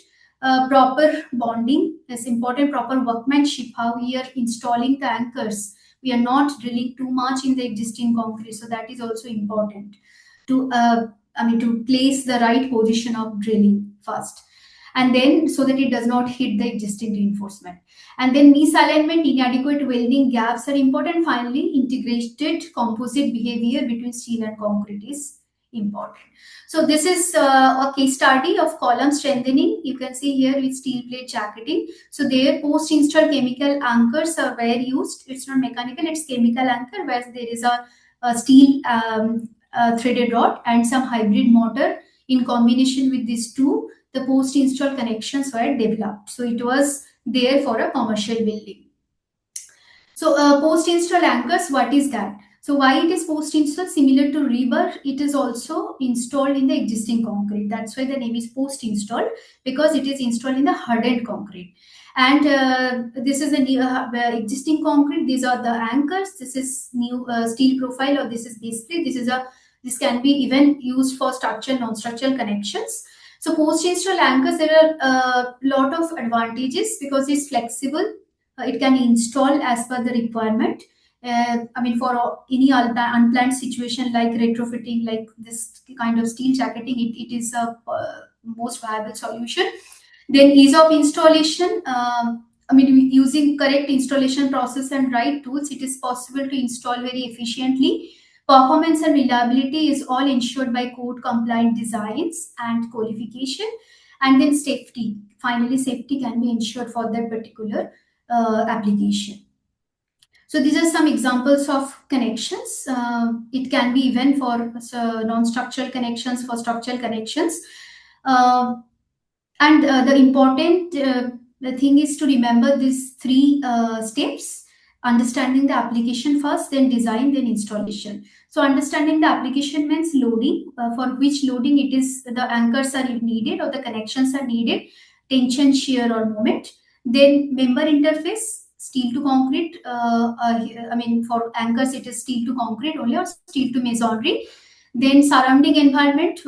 Proper bonding is important. Proper workmanship, how we are installing the anchors. We are not drilling too much in the existing concrete, so that is also important to to place the right position of drilling first, and then so that it does not hit the existing reinforcement. And then misalignment, inadequate welding gaps are important. Finally, integrated composite behavior between steel and concrete is important. So this is a case study of column strengthening. You can see here with steel plate jacketing. So their post-install chemical anchors are were used. It's not mechanical, it's chemical anchor, where there is a steel threaded rod and some hybrid motor. In combination with these two, the post-install connections were developed. So it was there for a commercial building. So post-install anchors, what is that? So why it is post-install? Similar to rebar, it is also installed in the existing concrete. That's why the name is post-install, because it is installed in the hardened concrete. And this is the new existing concrete. These are the anchors. This is new steel profile, or this is base plate. This can be even used for structural, non-structural connections. So post-install anchors, there are a lot of advantages because it's flexible. It can install as per the requirement. For any unplanned situation like retrofitting, like this kind of steel jacketing, it is a most viable solution. Then ease of installation. Using correct installation process and right tools, it is possible to install very efficiently. Performance and reliability is all ensured by code compliant designs and qualification. And then safety. Finally, safety can be ensured for that particular application. So these are some examples of connections. It can be even for non-structural connections, for structural connections. And the important the thing is to remember these three steps: understanding the application first, then design, then installation. So understanding the application means loading, for which loading it is the anchors are needed or the connections are needed, tension, shear, or moment. Then member interface, steel to concrete. For anchors it is steel to concrete only, or steel to masonry. Then surrounding environment,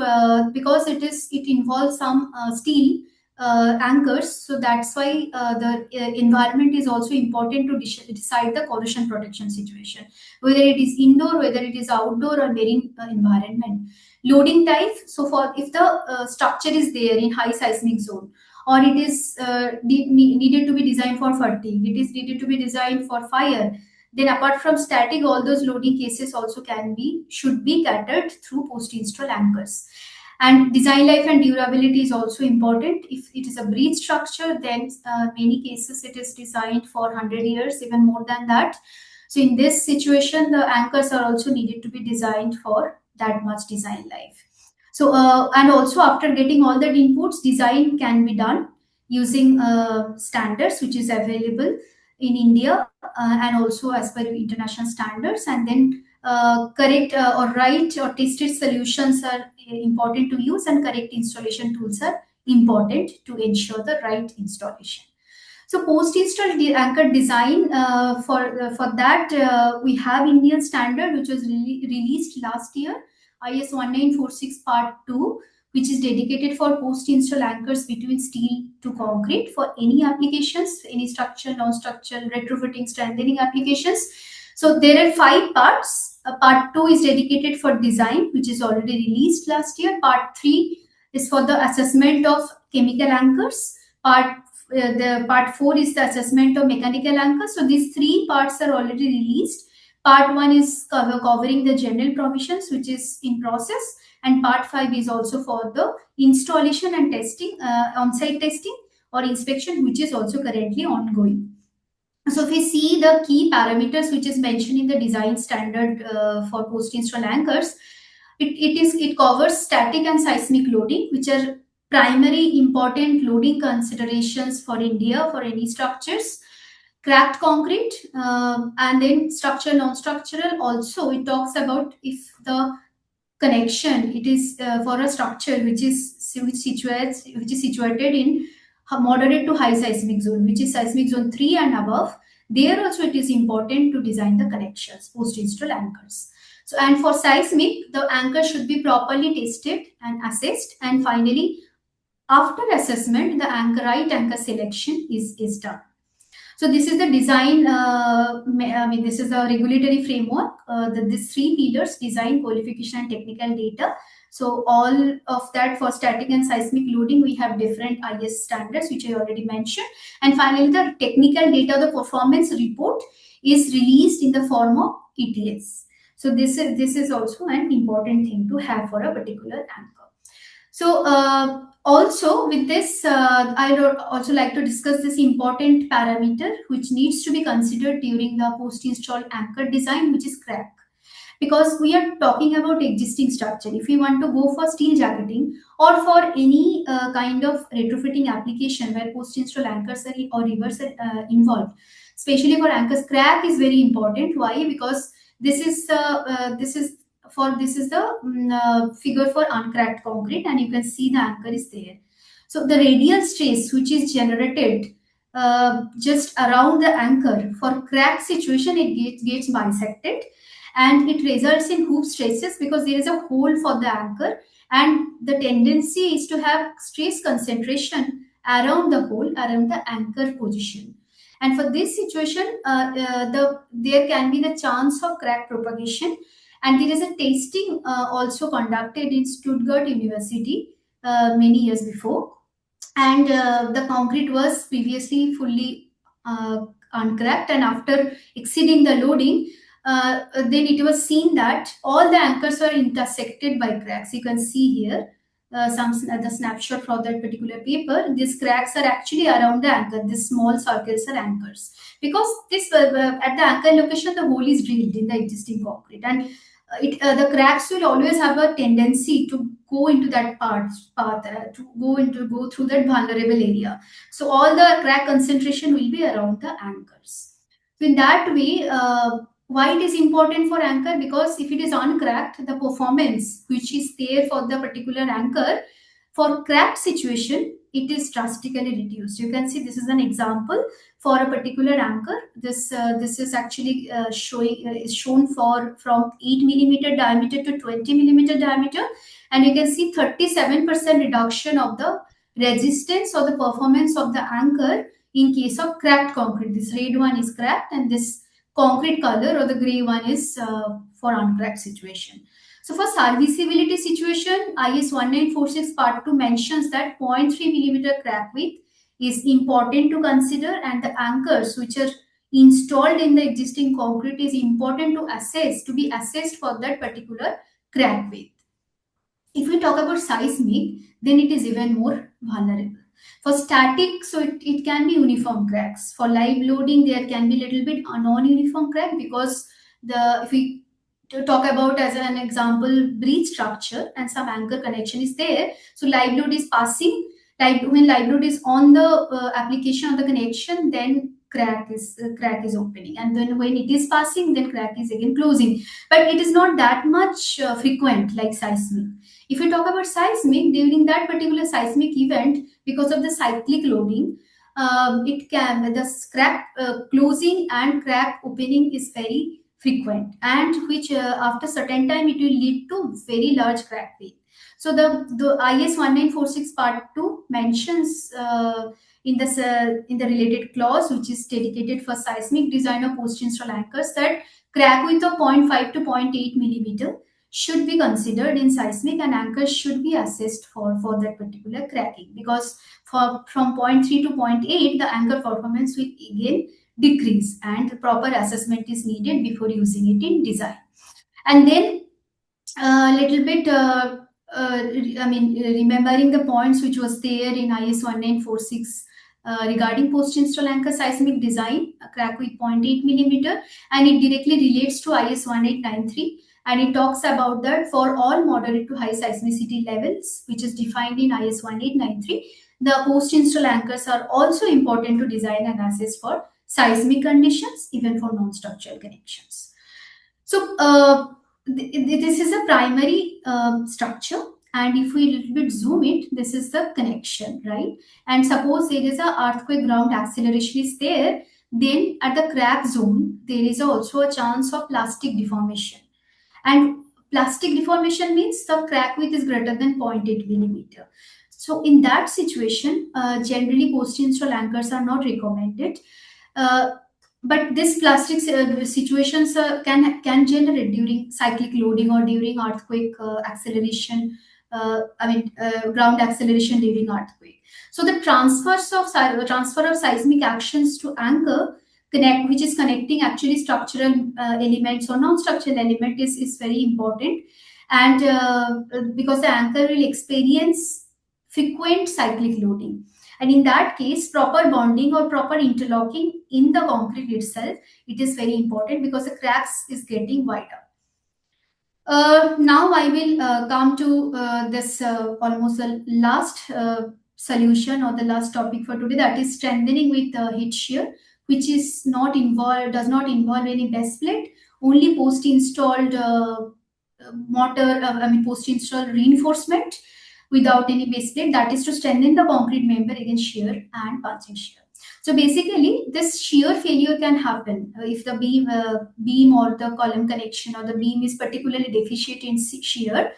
because it involves some steel anchors, so that's why the environment is also important to decide the corrosion protection situation, whether it is indoor, whether it is outdoor, or marine environment. Loading type, so for if the structure is there in high seismic zone, or it is needed to be designed for fatigue, it is needed to be designed for fire, then apart from static, all those loading cases also should be catered through post-install anchors. And design life and durability is also important. If it is a breech structure, then many cases it is designed for 100 years, even more than that. So in this situation, the anchors are also needed to be designed for that much design life. So, and also after getting all that inputs, design can be done using standards which is available in India, and also as per international standards. And then correct or right or tested solutions are important to use, and correct installation tools are important to ensure the right installation. So post-install anchor design, for that we have Indian standard which was released last year, IS 1946 Part 2, which is dedicated for post-install anchors between steel to concrete for any applications, any structure, non-structural, retrofitting, strengthening applications. So there are 5 parts. Part 2 is dedicated for design, which is already released last year. Part 3 is for the assessment of chemical anchors. The part 4 is the assessment of mechanical anchors. So these 3 parts are already released. Part 1 is covering the general provisions, which is in process, and part 5 is also for the installation and testing, on-site testing or inspection, which is also currently ongoing. So if we see the key parameters which is mentioned in the design standard for post-install anchors, it covers static and seismic loading, which are primary important loading considerations for India for any structures. Cracked concrete, and then structural, non-structural. Also, it talks about if the connection it is for a structure which is situated in moderate to high seismic zone, which is seismic zone 3 and above. There also it is important to design the connections, post install anchors. So, and for seismic, the anchor should be properly tested and assessed, and finally after assessment the right anchor selection is done. So this is the design, this is the regulatory framework, these 3 pillars: design, qualification, and technical data. So all of that for static and seismic loading, we have different IS standards, which I already mentioned. And finally, the technical data, the performance report is released in the form of ETS. So this is also an important thing to have for a particular anchor. So also with this, I would also like to discuss this important parameter which needs to be considered during the post-install anchor design, which is crack. Because we are talking about existing structure. If we want to go for steel jacketing or for any kind of retrofitting application where post-install anchors or rivers are involved, especially for anchors, crack is very important. Why? Because this is the figure for uncracked concrete, and you can see the anchor is there. So the radial stress which is generated just around the anchor, for crack situation it gets bisected, and it results in hoop stresses because there is a hole for the anchor, and the tendency is to have stress concentration around the hole, around the anchor position. And for this situation, there can be the chance of crack propagation. And there is a testing also conducted in Stuttgart University many years before. And the concrete was previously fully uncracked, and after exceeding the loading, then it was seen that all the anchors were intersected by cracks. You can see here the snapshot for that particular paper. These cracks are actually around the anchor. These small circles are anchors, because this at the anchor location the hole is drilled in the existing concrete, and the cracks will always have a tendency to go into that path to go through that vulnerable area. So all the crack concentration will be around the anchors. So in that way, why it is important for anchor? Because if it is uncracked, the performance which is there for the particular anchor, for cracked situation, it is drastically reduced. You can see this is an example for a particular anchor. This is actually is shown for from 8 millimeter diameter to 20 millimeter diameter, and you can see 37% reduction of the resistance or the performance of the anchor in case of cracked concrete. This red one is cracked, and this concrete color or the gray one is for uncracked situation. So for serviceability situation, IS 1946 Part 2 mentions that 0.3 millimeter crack width is important to consider, and the anchors which are installed in the existing concrete is important to be assessed for that particular crack width. If we talk about seismic, then it is even more vulnerable. For static, so it can be uniform cracks. For live loading, there can be little bit non-uniform crack, because if we to talk about as an example breech structure and some anchor connection is there. So live load is passing. When live load is on the application of the connection, then crack is opening, and then when it is passing, then crack is again closing. But it is not that much frequent like seismic. If we talk about seismic, during that particular seismic event, because of the cyclic loading, it can the crack closing and crack opening is very frequent, and which after certain time it will lead to very large crack width. So the IS 1946 part 2 mentions in the related clause, which is dedicated for seismic design of post install anchors, that crack width of 0.5 to 0.8 millimeter should be considered in seismic, and anchors should be assessed for that particular cracking, because from 0.3 to 0.8 the anchor performance will again decrease, and proper assessment is needed before using it in design. And then a little bit remembering the points which was there in IS 1946 regarding post install anchor seismic design, a crack width 0.8 millimeter, and it directly relates to IS 1893, and it talks about that for all moderate to high seismicity levels, which is defined in IS 1893, the post install anchors are also important to design and assess for seismic conditions, even for non-structural connections. So this is a primary structure, and if we little bit zoom it, this is the connection, right? And suppose there is a earthquake ground acceleration is there, then at the crack zone there is also a chance of plastic deformation, and plastic deformation means the crack width is greater than 0.8 millimeter. So in that situation, generally post install anchors are not recommended. But this plastic situations can generate during cyclic loading or during earthquake acceleration. Ground acceleration during earthquake. So the transfer of seismic actions to anchor which is connecting actually structural elements or non-structural element is very important, and because the anchor will experience frequent cyclic loading. And in that case, proper bonding or proper interlocking in the concrete itself, it is very important because the cracks is getting wider. Now I will come to this almost the last solution or the last topic for today, that is strengthening with heat shear, which does not involve any base plate, only post installed post installed reinforcement without any base plate, that is to strengthen the concrete member against shear and punching shear. So basically, this shear failure can happen if the beam or the column connection or the beam is particularly deficient in shear.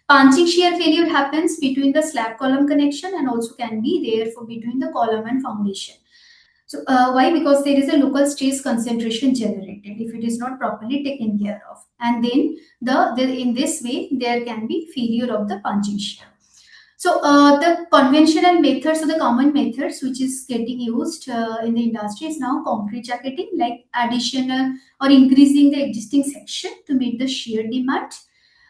Punching shear failure happens between the slab column connection and also can be there for between the column and foundation. So why? Because there is a local stress concentration generated if it is not properly taken care of, and then in this way there can be failure of the punching shear. So the conventional methods or the common methods which is getting used in the industry is now concrete jacketing, like additional or increasing the existing section to meet the shear demand.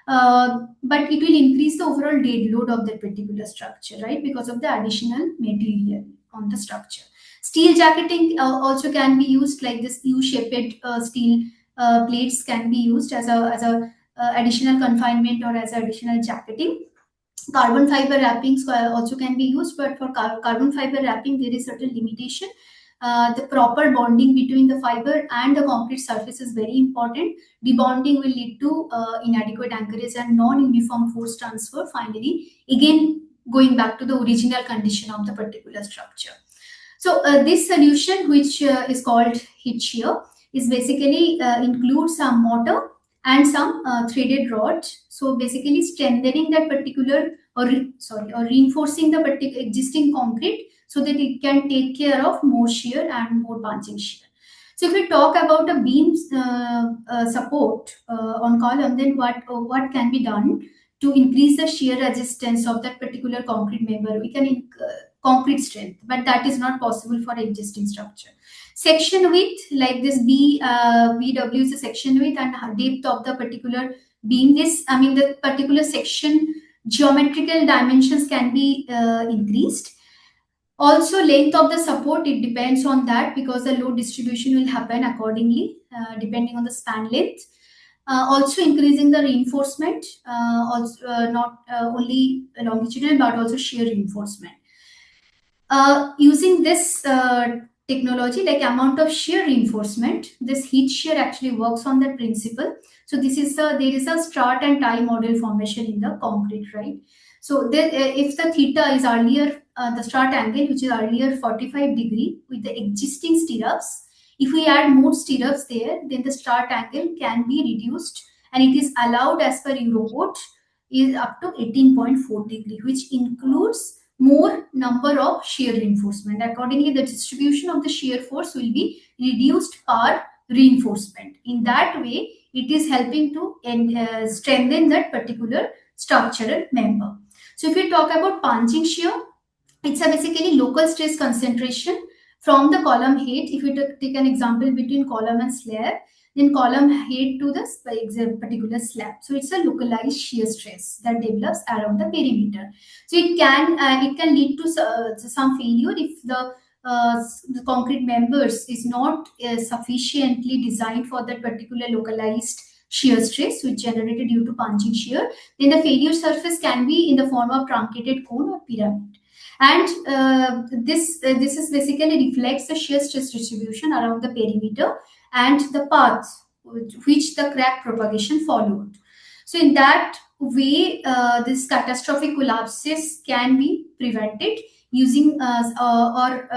But it will increase the overall dead load of that particular structure, right? Because of the additional material on the structure. Steel jacketing also can be used, like this U-shaped steel plates can be used as a additional confinement or as additional jacketing. Carbon fiber wrappings also can be used, but for carbon fiber wrapping there is certain limitation. The proper bonding between the fiber and the concrete surface is very important. Debonding will lead to inadequate anchorage and non-uniform force transfer, finally again going back to the original condition of the particular structure. So this solution, which is called heat shear, is basically includes some mortar and some threaded rod. So basically strengthening that particular or reinforcing the particular existing concrete so that it can take care of more shear and more punching shear. So if we talk about a beam support on column, then what can be done to increase the shear resistance of that particular concrete member? We can concrete strength, but that is not possible for existing structure. Section width, like this BW is the section width, and depth of the particular beam. The particular section geometrical dimensions can be increased. Also, length of the support, it depends on that, because the load distribution will happen accordingly depending on the span length. Also increasing the reinforcement, also not only longitudinal but also shear reinforcement. Using this technology, like amount of shear reinforcement, this heat shear actually works on that principle. So this is there is a strut and tie model formation in the concrete, right? So there, if the theta is earlier, the strut angle which is earlier 45 degree with the existing stirrups, if we add more stirrups there, then the strut angle can be reduced, and it is allowed as per Eurocode is up to 18.4 degree, which includes more number of shear reinforcement. Accordingly, the distribution of the shear force will be reduced per reinforcement. In that way, it is helping to strengthen that particular structural member. So if we talk about punching shear, it's a basically local stress concentration from the column head. If you take an example between column and slab, then column head to the particular slab. So it's a localized shear stress that develops around the perimeter. So it can lead to some failure if the concrete members is not sufficiently designed for that particular localized shear stress which generated due to punching shear. Then the failure surface can be in the form of truncated cone or pyramid. And this is basically reflects the shear stress distribution around the perimeter and the path which the crack propagation followed. So in that way, this catastrophic collapses can be prevented using or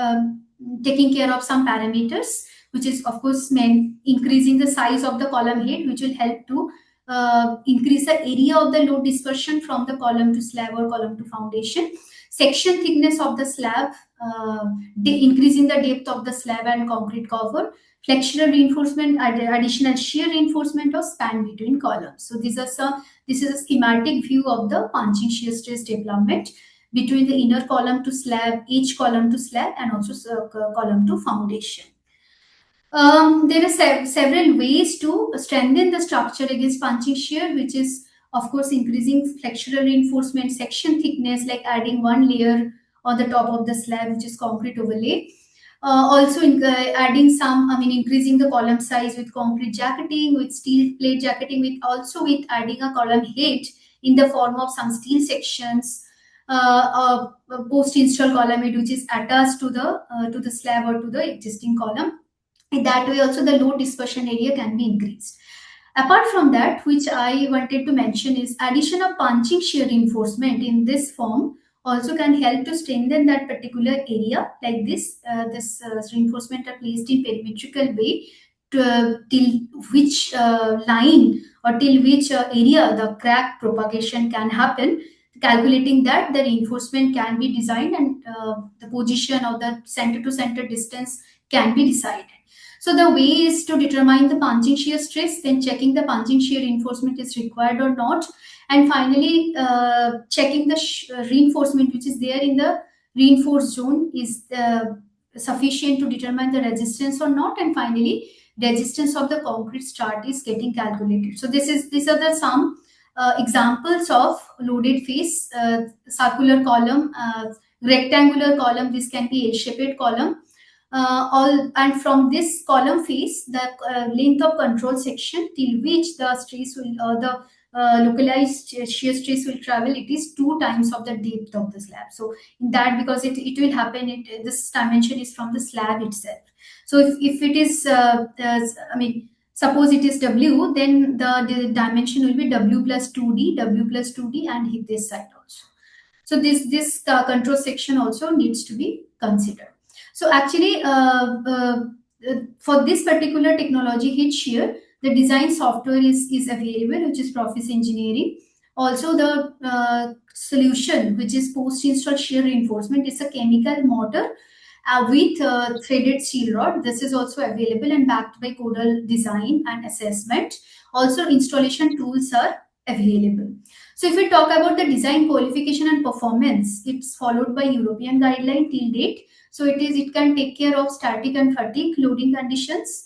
taking care of some parameters, which is of course meant increasing the size of the column head, which will help to increase the area of the load dispersion from the column to slab or column to foundation. Section thickness of the slab, increasing the depth of the slab and concrete cover, flexural reinforcement, additional shear reinforcement or span between columns. So this is a schematic view of the punching shear stress development between the inner column to slab, each column to slab, and also column to foundation. There are several ways to strengthen the structure against punching shear, which is of course increasing flexural reinforcement, section thickness, like adding one layer on the top of the slab, which is concrete overlay. Also adding increasing the column size with concrete jacketing, with steel plate jacketing, with adding a column head in the form of some steel sections, post install column head which is attached to the slab or to the existing column. In that way also the load dispersion area can be increased. Apart from that, which I wanted to mention, is addition of punching shear reinforcement in this form also can help to strengthen that particular area. Like this reinforcement are placed in perimetrical way till which line or till which area the crack propagation can happen. Calculating that, the reinforcement can be designed, and the position of the center to center distance can be decided. So the way is to determine the punching shear stress, then checking the punching shear reinforcement is required or not, and finally checking the reinforcement which is there in the reinforced zone is sufficient to determine the resistance or not, and finally resistance of the concrete strut is getting calculated. So these are the some examples of loaded face, circular column, rectangular column. This can be L-shaped column. And from this column face, the length of control section till which the stress will the localized shear stress will travel, it is 2 times of the depth of the slab. So in that, because it will happen, this dimension is from the slab itself. So if it is suppose it is W, then the dimension will be W plus 2D, W plus 2D, and hit this side also. So this control section also needs to be considered. So actually, for this particular technology, heat shear, the design software is available, which is Process Engineering. Also, the solution, which is post-install shear reinforcement, is a chemical mortar with threaded steel rod. This is also available and backed by codal design and assessment. Also, installation tools are available. So if we talk about the design qualification and performance, it's followed by European guideline till date. So it can take care of static and fatigue loading conditions.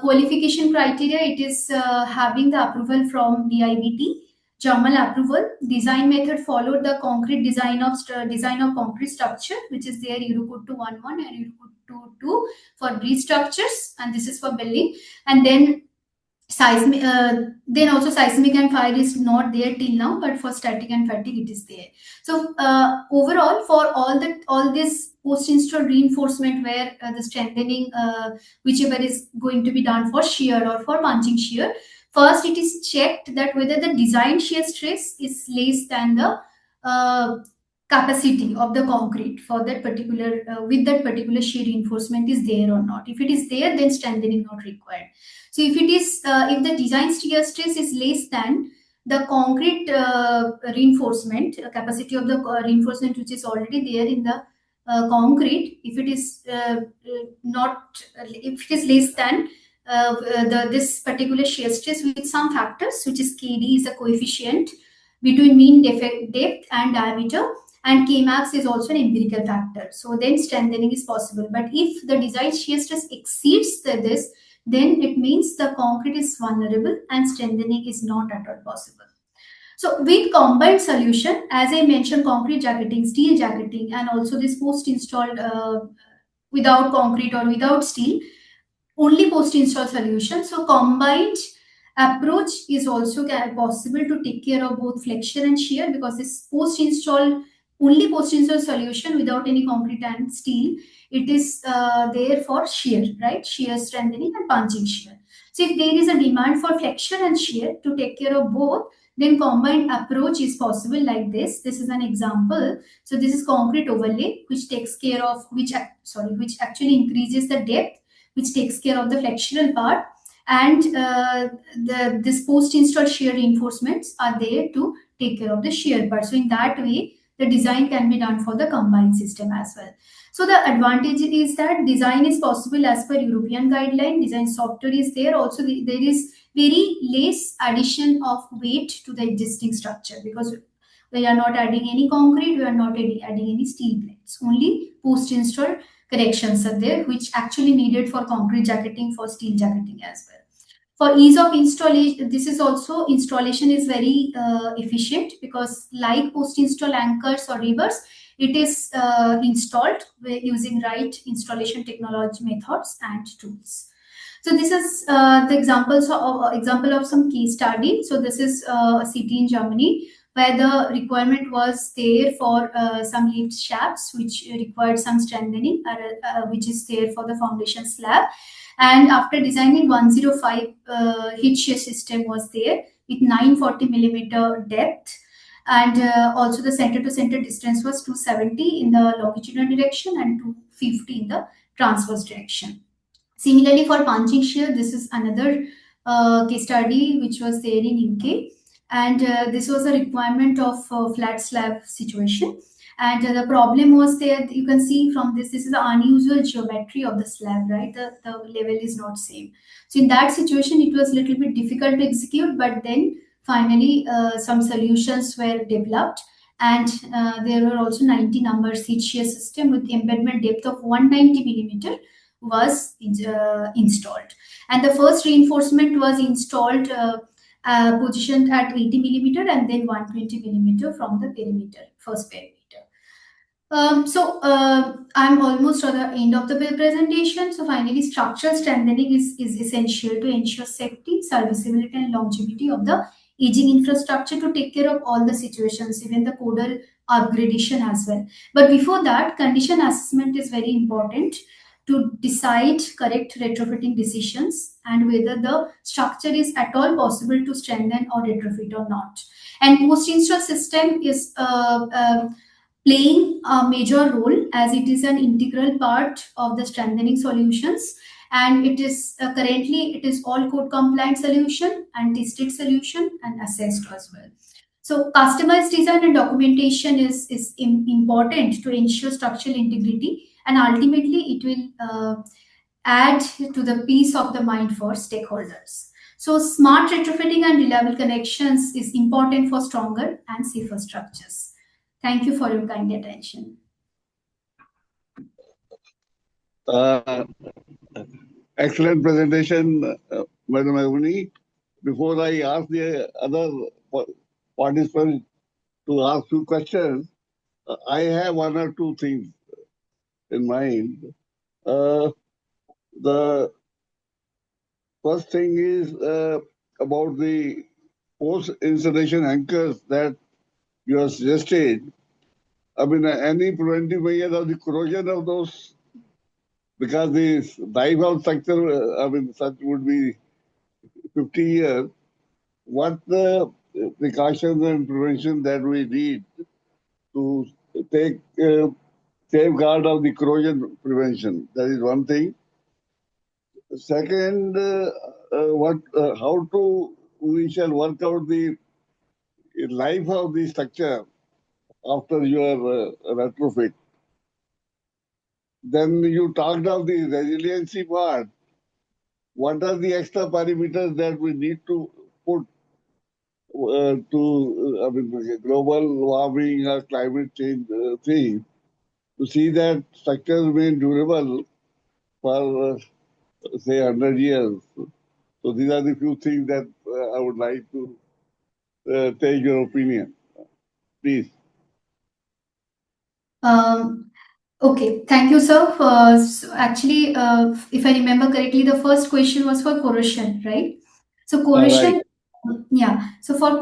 Qualification criteria, it is having the approval from DIBT, German approval. Design method followed the concrete design of concrete structure, which is there Eurocode 211 and Eurocode 22 for bridge structures, and this is for building. And then seismic, then also seismic and fire is not there till now, but for static and fatigue it is there. So overall, for all this post install reinforcement where the strengthening, whichever is going to be done for shear or for punching shear, first it is checked that whether the design shear stress is less than the uh, capacity of the concrete for that particular with that particular shear reinforcement is there or not. If it is there, then strengthening not required. So if it is, if the design shear stress is less than the concrete reinforcement capacity of the reinforcement which is already there in the concrete, if it is not, if it is less than this particular shear stress with some factors, which is KD is a coefficient between mean depth and diameter, and Kmax is also an empirical factor. So then strengthening is possible. But if the design shear stress exceeds this, then it means the concrete is vulnerable and strengthening is not at all possible. So with combined solution, as I mentioned, concrete jacketing, steel jacketing, and also this post-installed without concrete or without steel, only post-install solution. So combined approach is also possible to take care of both flexion and shear, because this post-install, only post-install solution without any concrete and steel, it is there for shear, right? Shear strengthening and punching shear. So if there is a demand for flexion and shear to take care of both, then combined approach is possible like this. This is an example. So this is concrete overlay, which takes care of, which actually increases the depth, which takes care of the flexural part, and this post-install shear reinforcements are there to take care of the shear part. So in that way, the design can be done for the combined system as well. So the advantage is that design is possible as per European guideline. Design software is there. Also, there is very less addition of weight to the existing structure, because we are not adding any concrete, we are not adding any steel plates. Only post-install corrections are there, which actually needed for concrete jacketing, for steel jacketing as well. For ease of installation, this is also, installation is very efficient, because like post-install anchors or rivers, it is installed using right installation technology methods and tools. So this is the example of some case study. So this is a city in Germany where the requirement was there for some lift shafts which required some strengthening, which is there for the foundation slab. And after designing 105 heat shear system was there with 940 millimeter depth, and also the center to center distance was 270 in the longitudinal direction and 250 in the transverse direction. Similarly, for punching shear, this is another case study which was there in UK, and this was a requirement of flat slab situation. And the problem was there. You can see from this is the unusual geometry of the slab, right? The level is not same. So in that situation, it was a little bit difficult to execute, but then finally some solutions were developed, and there were also 90 number seat shear system with embedment depth of 190 millimeter was installed, and the first reinforcement was installed positioned at 80 millimeter and then 120 millimeter from the perimeter, first perimeter. I'm almost at the end of the presentation. So finally, structural strengthening is essential to ensure safety, serviceability, and longevity of the aging infrastructure, to take care of all the situations, even the codal upgradation as well. But before that, condition assessment is very important to decide correct retrofitting decisions and whether the structure is at all possible to strengthen or retrofit or not. And post-install system is playing a major role, as it is an integral part of the strengthening solutions, and it is currently it is all code compliant solution and tested solution and assessed as well. So customized design and documentation is important to ensure structural integrity, and ultimately it will add to the peace of the mind for stakeholders. So smart retrofitting and reliable connections is important for stronger and safer structures. Thank you for your kind attention. Excellent presentation, Madam Agamoni. Before I ask the other participants to ask few questions, I have one or two things in mind. The First thing is about the post-installation anchors that you have suggested. I mean, any preventive measure of the corrosion of those, because the life of structure, I mean, such would be 50 years. What the precautions and prevention that we need to take safeguard of the corrosion prevention? That is one thing. Second, how to we shall work out the life of the structure after your retrofit. Then you talked of the resiliency part. What are the extra parameters that we need to put I mean, global warming or climate change thing to see that structures remain durable for, say, 100 years? So these are the few things that I would like to take your opinion, please. Um, okay, thank you, sir. Actually, if I remember correctly, the first question was for corrosion, right? So Right, corrosion, yeah. So for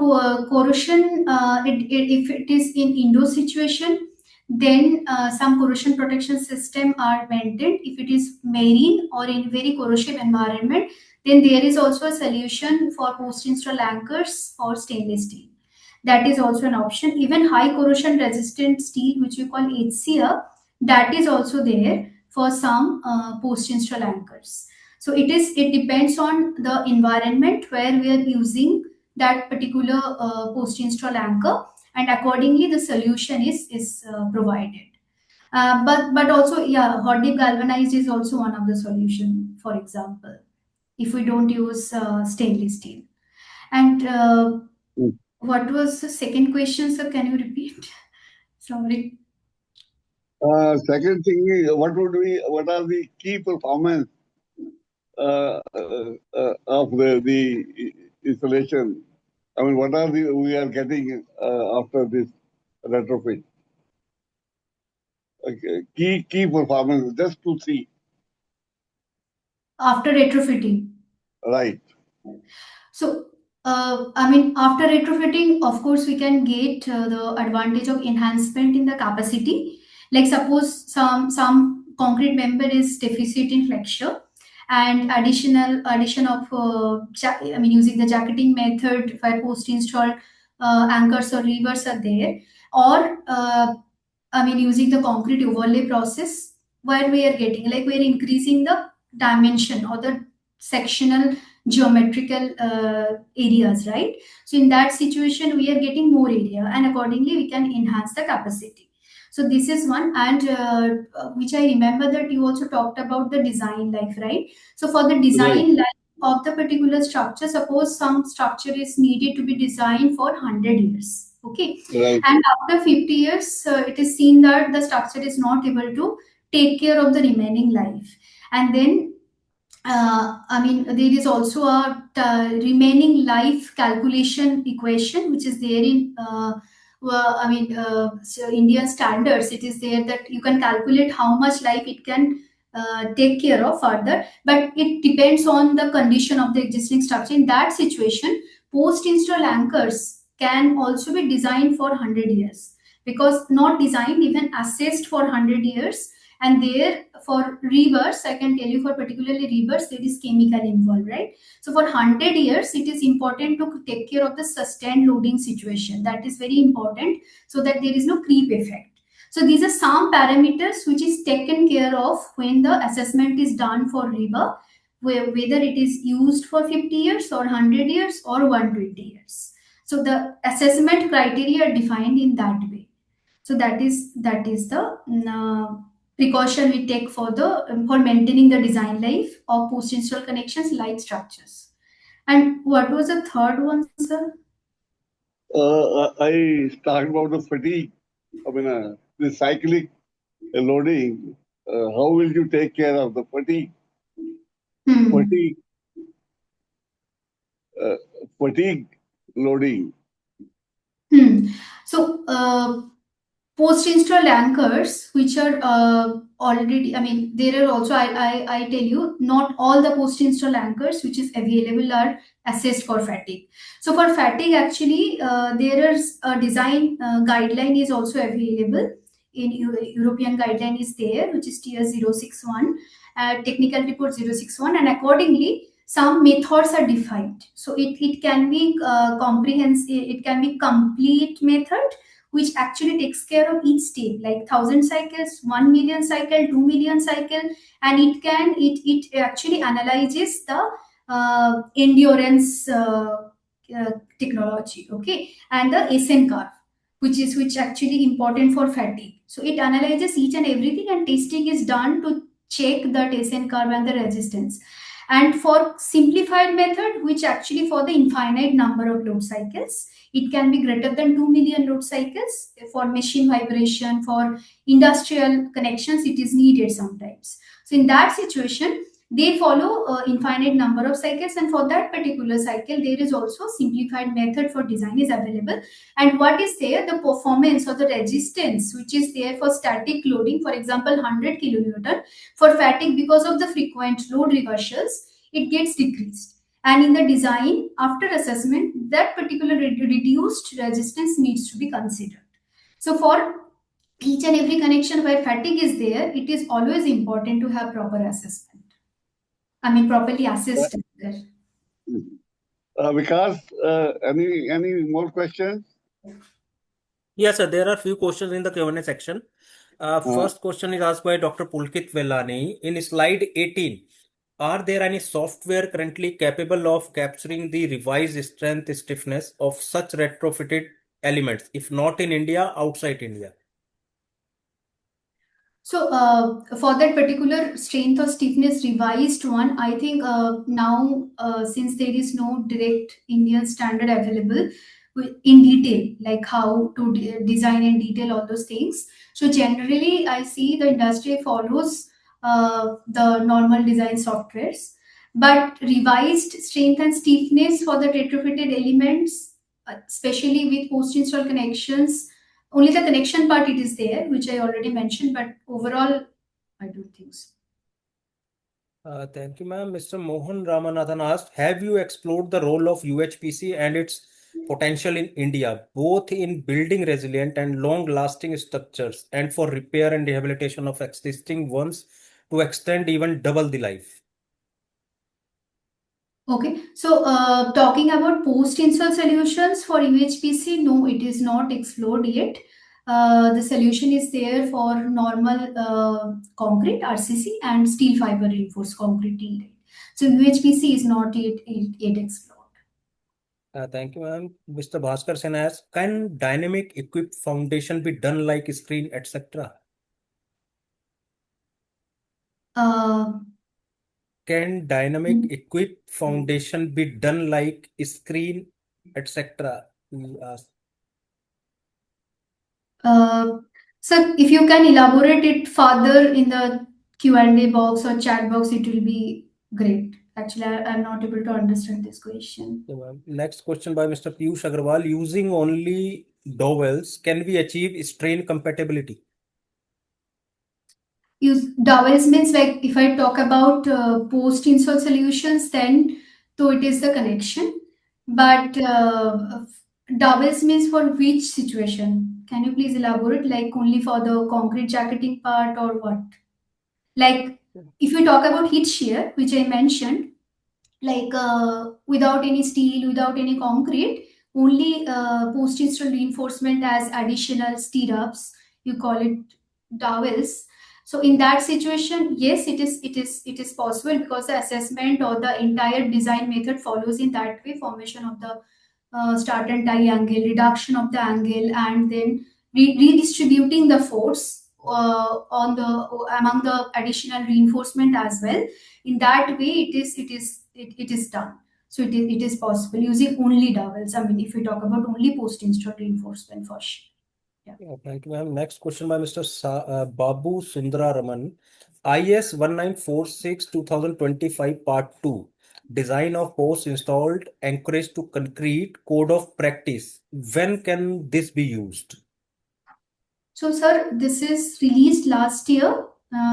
corrosion, if it is in indoor situation, then some corrosion protection system are maintained. If it is marine or in very corrosive environment, then there is also a solution for post-install anchors or stainless steel. That is also an option. Even high corrosion resistant steel, which we call HCR, that is also there for some post install anchors. So it depends on the environment where we are using that particular post install anchor, and accordingly the solution is provided. But also, yeah, hot dip galvanized is also one of the solution, for example, if we don't use stainless steel. And what was the second question, sir? Can you repeat? Sorry. second thing is, what are the key performance of the installation? I mean, what are the we are getting after this retrofit? Key performance, just to see. After retrofitting. Right, So, I mean, after retrofitting, of course, we can get the advantage of enhancement in the capacity. Like suppose some concrete member is deficit in flexure, and addition of I mean using the jacketing method for post install anchors or levers are there, or I mean, using the concrete overlay process, where we are getting like we're increasing the dimension or the sectional geometrical areas, right? So in that situation, we are getting more area, and accordingly, we can enhance the capacity. So this is one, and which I remember that you also talked about the design life, right? So for the right, design life of the particular structure, suppose some structure is needed to be designed for 100 years, okay, right, and after 50 years, it is seen that the structure is not able to take care of the remaining life. And then, I mean, there is also a remaining life calculation equation, which is there in, I mean, so Indian standards. It is there that you can calculate how much life it can take care of further, but it depends on the condition of the existing structure. In that situation, post-install anchors can also be designed for 100 years, because not designed, even assessed for 100 years. And there for reverse, I can tell you, for particularly reverse, there is chemical involved, right? So for 100 years, it is important to take care of the sustained loading situation. That is very important, so that there is no creep effect. So these are some parameters which is taken care of when the assessment is done for river, whether it is used for 50 years or 100 years or 120 years. So the assessment criteria are defined in that way. So that is the precaution we take for the for maintaining the design life of post install connections like structures. And what was the third one, sir? I talked about the fatigue. I mean, the cyclic loading. How will you take care of the fatigue? Hmm. Fatigue, uh, fatigue loading. Hmm. So, post-installed anchors, which are already, I mean, there are also, I tell you, not all the post-installed anchors which is available are assessed for fatigue. So for fatigue, actually, there is a design guideline is also available. In European guideline is there, which is tier 061, technical report 061, and accordingly, some methods are defined. So it can be comprehensive, it can be complete method, which actually takes care of each step, like 1,000 cycles, 1 million cycle, 2 million cycle, and it actually analyzes the endurance technology, okay, and the SN curve, which actually important for fatigue. So it analyzes each and everything, and testing is done to check that SN curve and the resistance. And for simplified method, which actually for the infinite number of load cycles, it can be greater than 2 million load cycles. For machine vibration, for industrial connections, it is needed sometimes. So in that situation, they follow infinite number of cycles, and for that particular cycle, there is also simplified method for design is available. And what is there? The performance or the resistance, which is there for static loading, for example, 100 kilonewton, for fatigue because of the frequent load reversals, it gets decreased. And in the design, after assessment, that particular reduced resistance needs to be considered. So for each and every connection where fatigue is there, it is always important to have proper assessment. I mean, properly assessed. Vikas, any more questions? Yes, sir. There are few questions in the Q&A section. First question is asked by Dr. Pulkit Vellani. In slide 18, are there any software currently capable of capturing the revised strength stiffness of such retrofitted elements? If not in India, outside India? So for that particular strength or stiffness revised one, I think now since there is no direct Indian standard available in detail, like how to design and detail all those things. So generally, I see the industry follows the normal design softwares, but revised strength and stiffness for the retrofitted elements, especially with post-install connections, only the connection part it is there, which I already mentioned, but overall, I don't think so. Thank you, ma'am. Mr. Mohan Ramanathan asked, have you explored the role of UHPC and its potential in India, both in building resilient and long-lasting structures and for repair and rehabilitation of existing ones to extend even double the life? Okay, so talking about post-install solutions for UHPC, no, it is not explored yet. The solution is there for normal concrete RCC and steel fiber reinforced concrete inlay. So UHPC is not yet explored. Thank you, ma'am. Mr. Bhaskar Sen asks, can dynamic equipped foundation be done like screen, etc.? Can dynamic equipped foundation be done like screen, etc.? So if you can elaborate it further in the Q&A box or chat box, it will be great. Actually, I'm not able to understand this question. Next question by Mr. Piyush Agarwal. Using only dowels, can we achieve strain compatibility? Use dowels means, like if I talk about post-install solutions, then so it is the connection. But dowels means for which situation? Can you please elaborate? Like only for the concrete jacketing part or what? Like if you talk about heat shear, which I mentioned, like without any steel, without any concrete, only post-install reinforcement as additional stirrups, you call it dowels. So in that situation, yes, it is possible, because the assessment or the entire design method follows in that way: formation of the start and tie angle, reduction of the angle, and then redistributing the force on the among the additional reinforcement as well. In that way, it is done. So it is possible using only dowels. I mean, if we talk about only post install reinforcement for sure. Thank you, ma'am. Next question by Mr. Babu Sundararaman. IS 1946 2025 Part 2. Design of post-installed anchorage to concrete code of practice. When can this be used? So, sir, this is released last year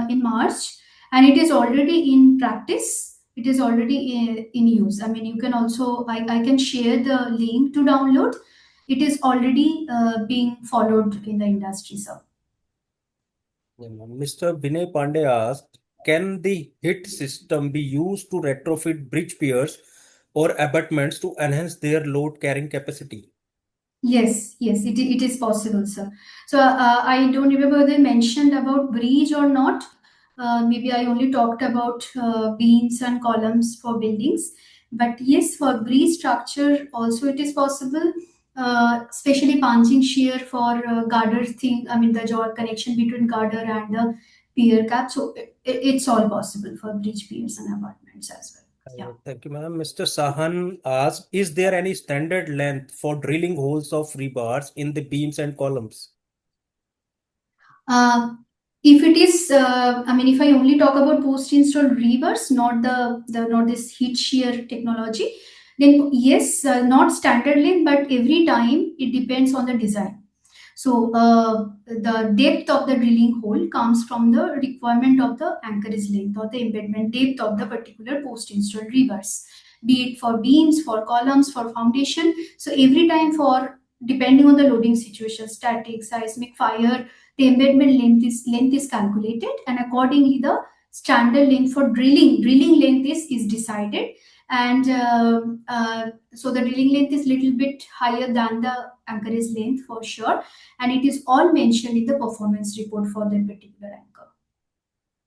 in March, and it is already in practice. It is already in use. I mean, you can also, I can share the link to download. It is already being followed in the industry, sir. Mr. Vinay Pandey asked, can the HIT system be used to retrofit bridge piers or abutments to enhance their load carrying capacity? Yes, yes, it is possible, sir. So I don't remember whether they mentioned about bridge or not. Maybe I only talked about beams and columns for buildings. But yes, for bridge structure also it is possible, especially punching shear for girder thing. I mean the joint connection between girder and the pier cap. So it's all possible for bridge piers and abutments as well. Yeah. Thank you, madam. Mr. Sahan asked, is there any standard length for drilling holes of rebars in the beams and columns? Uh, if it is, I mean, if I only talk about post-install rebars, not not this heat shear technology, then yes, not standard length, but every time it depends on the design. So the depth of the drilling hole comes from the requirement of the anchorage length or the embedment depth of the particular post-installed rebars, be it for beams, for columns, for foundation. So every time for depending on the loading situation, static, seismic, fire, the embedment length is calculated, and accordingly the standard length for drilling length is decided, and so the drilling length is little bit higher than the anchorage length for sure, and it is all mentioned in the performance report for that particular anchor.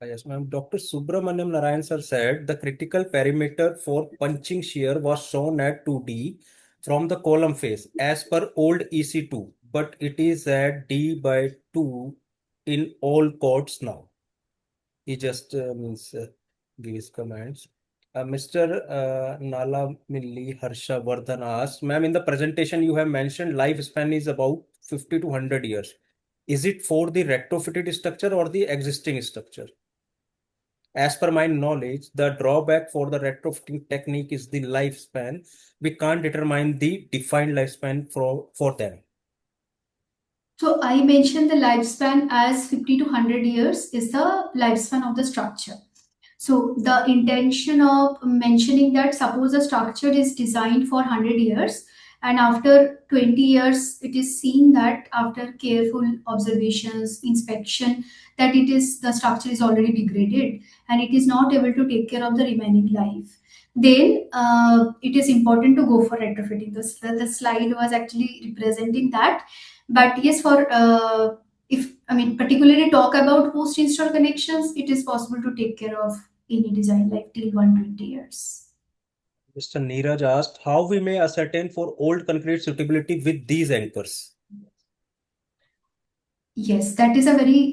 Yes, ma'am. Dr. Subramaniam Narayan sir said the critical parameter for punching shear was shown at 2D from the column face as per old EC2, but it is at D by 2 in all codes now. He just means give his comments. Mr. Nala Milli Harsha Vardhan asked, ma'am, in the presentation you have mentioned lifespan is about 50 to 100 years. Is it for the retrofitted structure or the existing structure? As per my knowledge, the drawback for the retrofitting technique is the lifespan. We can't determine the defined lifespan for them. So I mentioned the lifespan as 50 to 100 years is the lifespan of the structure. So the intention of mentioning that suppose a structure is designed for 100 years, and after 20 years it is seen that after careful observations, inspection, that the structure is already degraded and it is not able to take care of the remaining life. Then it is important to go for retrofitting. The slide was actually representing that. But yes, for if I mean particularly talk about post install connections, it is possible to take care of any design like till 120 years. Mr. Neeraj asked how we may ascertain for old concrete suitability with these anchors. Yes, that is a very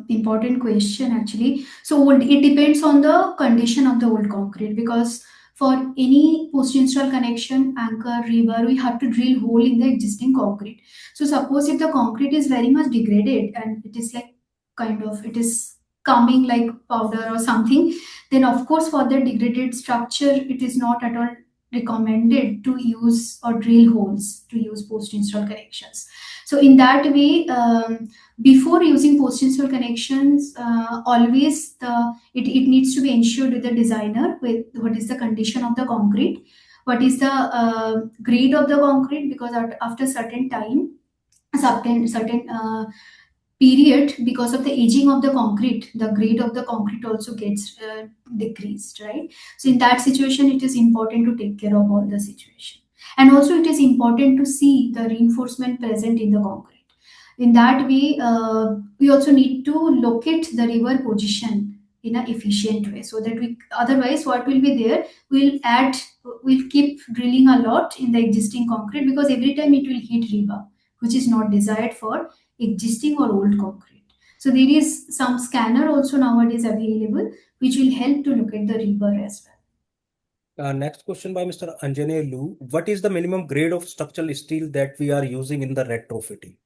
important question actually. So it depends on the condition of the old concrete, because for any post-install connection, anchor, rebar, we have to drill hole in the existing concrete. So suppose if the concrete is very much degraded and it is like it is coming like powder or something, then of course for the degraded structure, it is not at all recommended to use or drill holes to use post-install connections. So in that way, before using post-install connections, always it needs to be ensured with the designer with what is the condition of the concrete, what is the grade of the concrete, because after certain time, certain period, because of the aging of the concrete, the grade of the concrete also gets decreased, right? So in that situation, it is important to take care of all the situation, and also it is important to see the reinforcement present in the concrete. In that way, we also need to locate the river position in an efficient way, so that we otherwise what will be there, we'll keep drilling a lot in the existing concrete, because every time it will hit river, which is not desired for existing or old concrete. So there is some scanner also nowadays available which will help to locate the rebar as well. Next question by Mr. Anjane Lu. What is the minimum grade of structural steel that we are using in the retrofitting?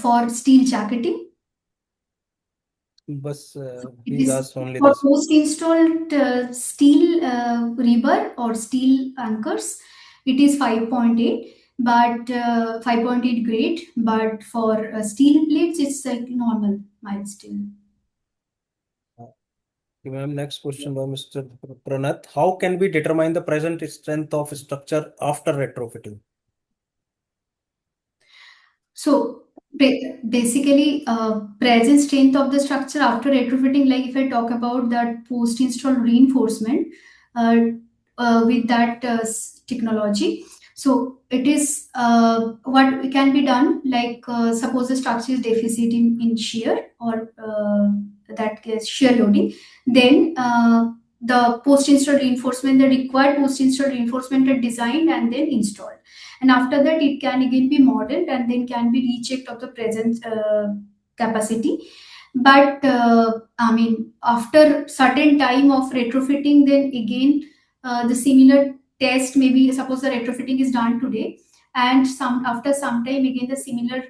For steel jacketing, Bus, it he is asked only for this. post-installed steel rebar or steel anchors. It is 5.8. but 5.8 grade. But for steel plates, it's like normal mild steel. Okay, ma'am, next question by Mr. Pranath. How can we determine the present strength of structure after retrofitting? So basically, present strength of the structure after retrofitting, like if I talk about that post-install reinforcement uh, with that technology, so it is what can be done. Like suppose the structure is deficit in shear or that is shear loading, then the post-install reinforcement, the required post-install reinforcement are designed and then installed, and after that it can again be modeled and then can be rechecked of the present capacity. But I mean, after certain time of retrofitting, then again the similar test, maybe suppose the retrofitting is done today, and some after some time again the similar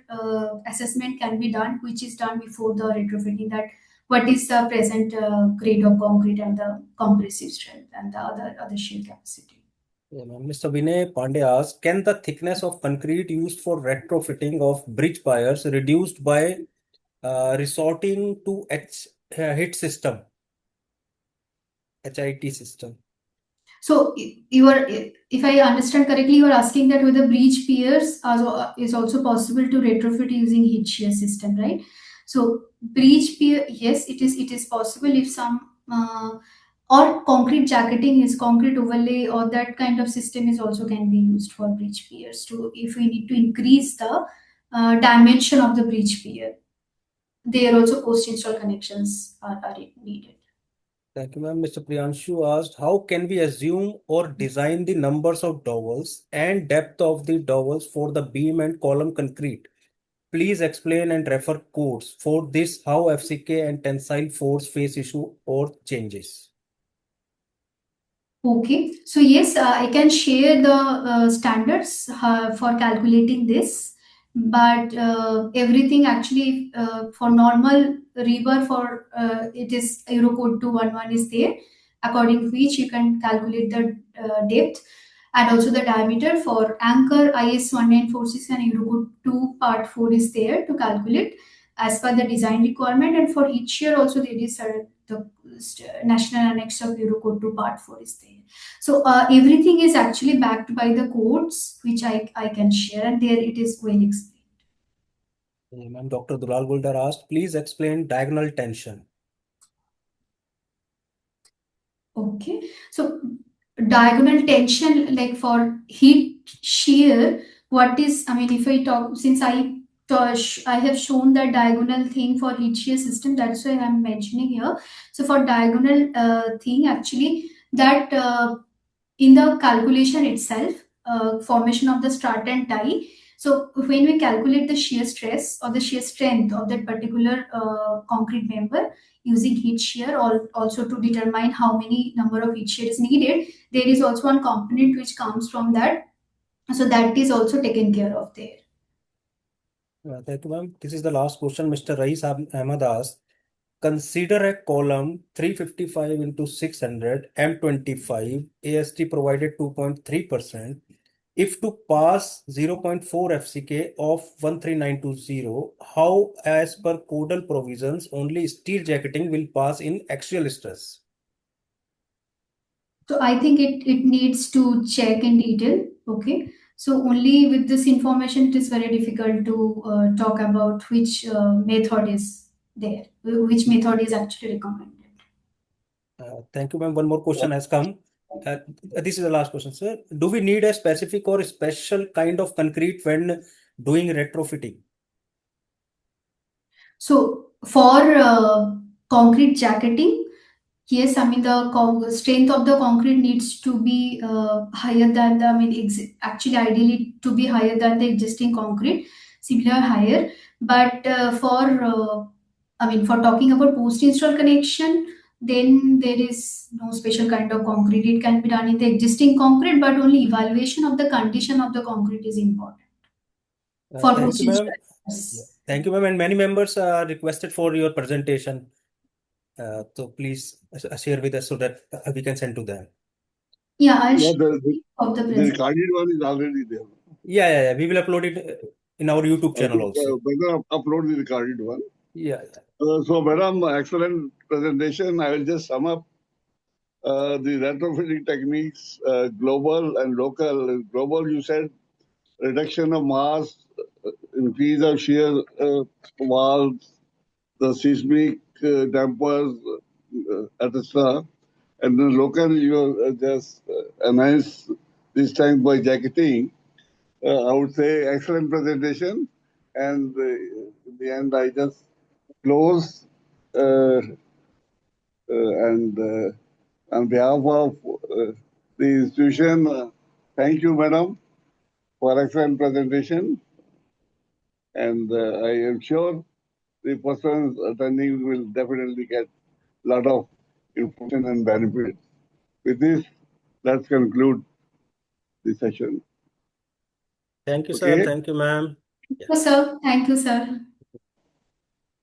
assessment can be done, which is done before the retrofitting, that what is the present grade of concrete and the compressive strength and the other shear capacity. Yeah, ma'am. Mr. Vinay Pandey asks, can the thickness of concrete used for retrofitting of bridge piers reduced by resorting to HIT system, HIT system? So you are, if I understand correctly, you are asking that whether breach piers is also possible to retrofit using heat shear system, right? So breach pier, yes, it is possible if some or concrete jacketing is concrete overlay or that kind of system is also can be used for breach piers to, if we need to increase the dimension of the breach pier. There also post install connections are needed. Thank you, ma'am. Mr. Priyanshu asked, how can we assume or design the numbers of dowels and depth of the dowels for the beam and column concrete? Please explain and refer codes for this, how FCK and tensile force face issue or changes. Okay, so yes, I can share the standards for calculating this, but everything actually for normal rebar for it is Eurocode 211 is there, according to which you can calculate the depth and also the diameter. For anchor IS 1946 and Eurocode 2 part 4 is there to calculate as per the design requirement, and for each year also there is the national annex of Eurocode 2 part 4 is there. So everything is actually backed by the codes which I can share, and there it is well explained. Ma'am, Dr. Dulal Guldar asked, please explain diagonal tension. Okay, so diagonal tension, like for heat shear, what is, I mean, if I talk, since I have shown the diagonal thing for heat shear system, that's why I'm mentioning here. So for diagonal thing, actually, that in the calculation itself, formation of the strata and tie. So when we calculate the shear stress or the shear strength of that particular concrete member using heat shear, or also to determine how many number of heat shear is needed, there is also one component which comes from that. So that is also taken care of there. Thank you, ma'am. This is the last question. Mr. Rais Ahmad asked, consider a column 355 into 600 M25 AST provided 2.3%. If to pass 0.4 FCK of 13920, how as per codal provisions only steel jacketing will pass in axial stress? So I think it needs to check in detail. Okay. So only with this information, it is very difficult to talk about which method is there, which method is actually recommended. Thank you, ma'am. One more question has come. This is the last question, sir. Do we need a specific or special kind of concrete when doing retrofitting? So for concrete jacketing, yes, I mean the strength of the concrete needs to be higher than the, I mean, actually ideally to be higher than the existing concrete, similar higher. But I mean, for talking about post-install connection, then there is no special kind of concrete. It can be done in the existing concrete, but only evaluation of the condition of the concrete is important for Thank you, post-install. ma'am. Yeah. Thank you, ma'am. And many members are requested for your presentation. So please share with us so that we can send to them. Yeah, I'll Yeah, share of the the presentation. recorded one is already there. Yeah. We will upload it in our YouTube channel also. Better upload the recorded one. Yeah. So, madam, excellent presentation. I will just sum up the retrofitting techniques, global and local. Global, you said reduction of mass, increase of shear walls, the seismic dampers, etc. And then local, you just enhance this time by jacketing. I would say excellent presentation. And in the end, I just close and on behalf of the institution, thank you, madam, for excellent presentation. And I am sure the persons attending will definitely get a lot of information and benefits. With this, let's conclude the session. Thank you, sir. Okay? Thank you, ma'am. Thank you, sir. Thank you, sir.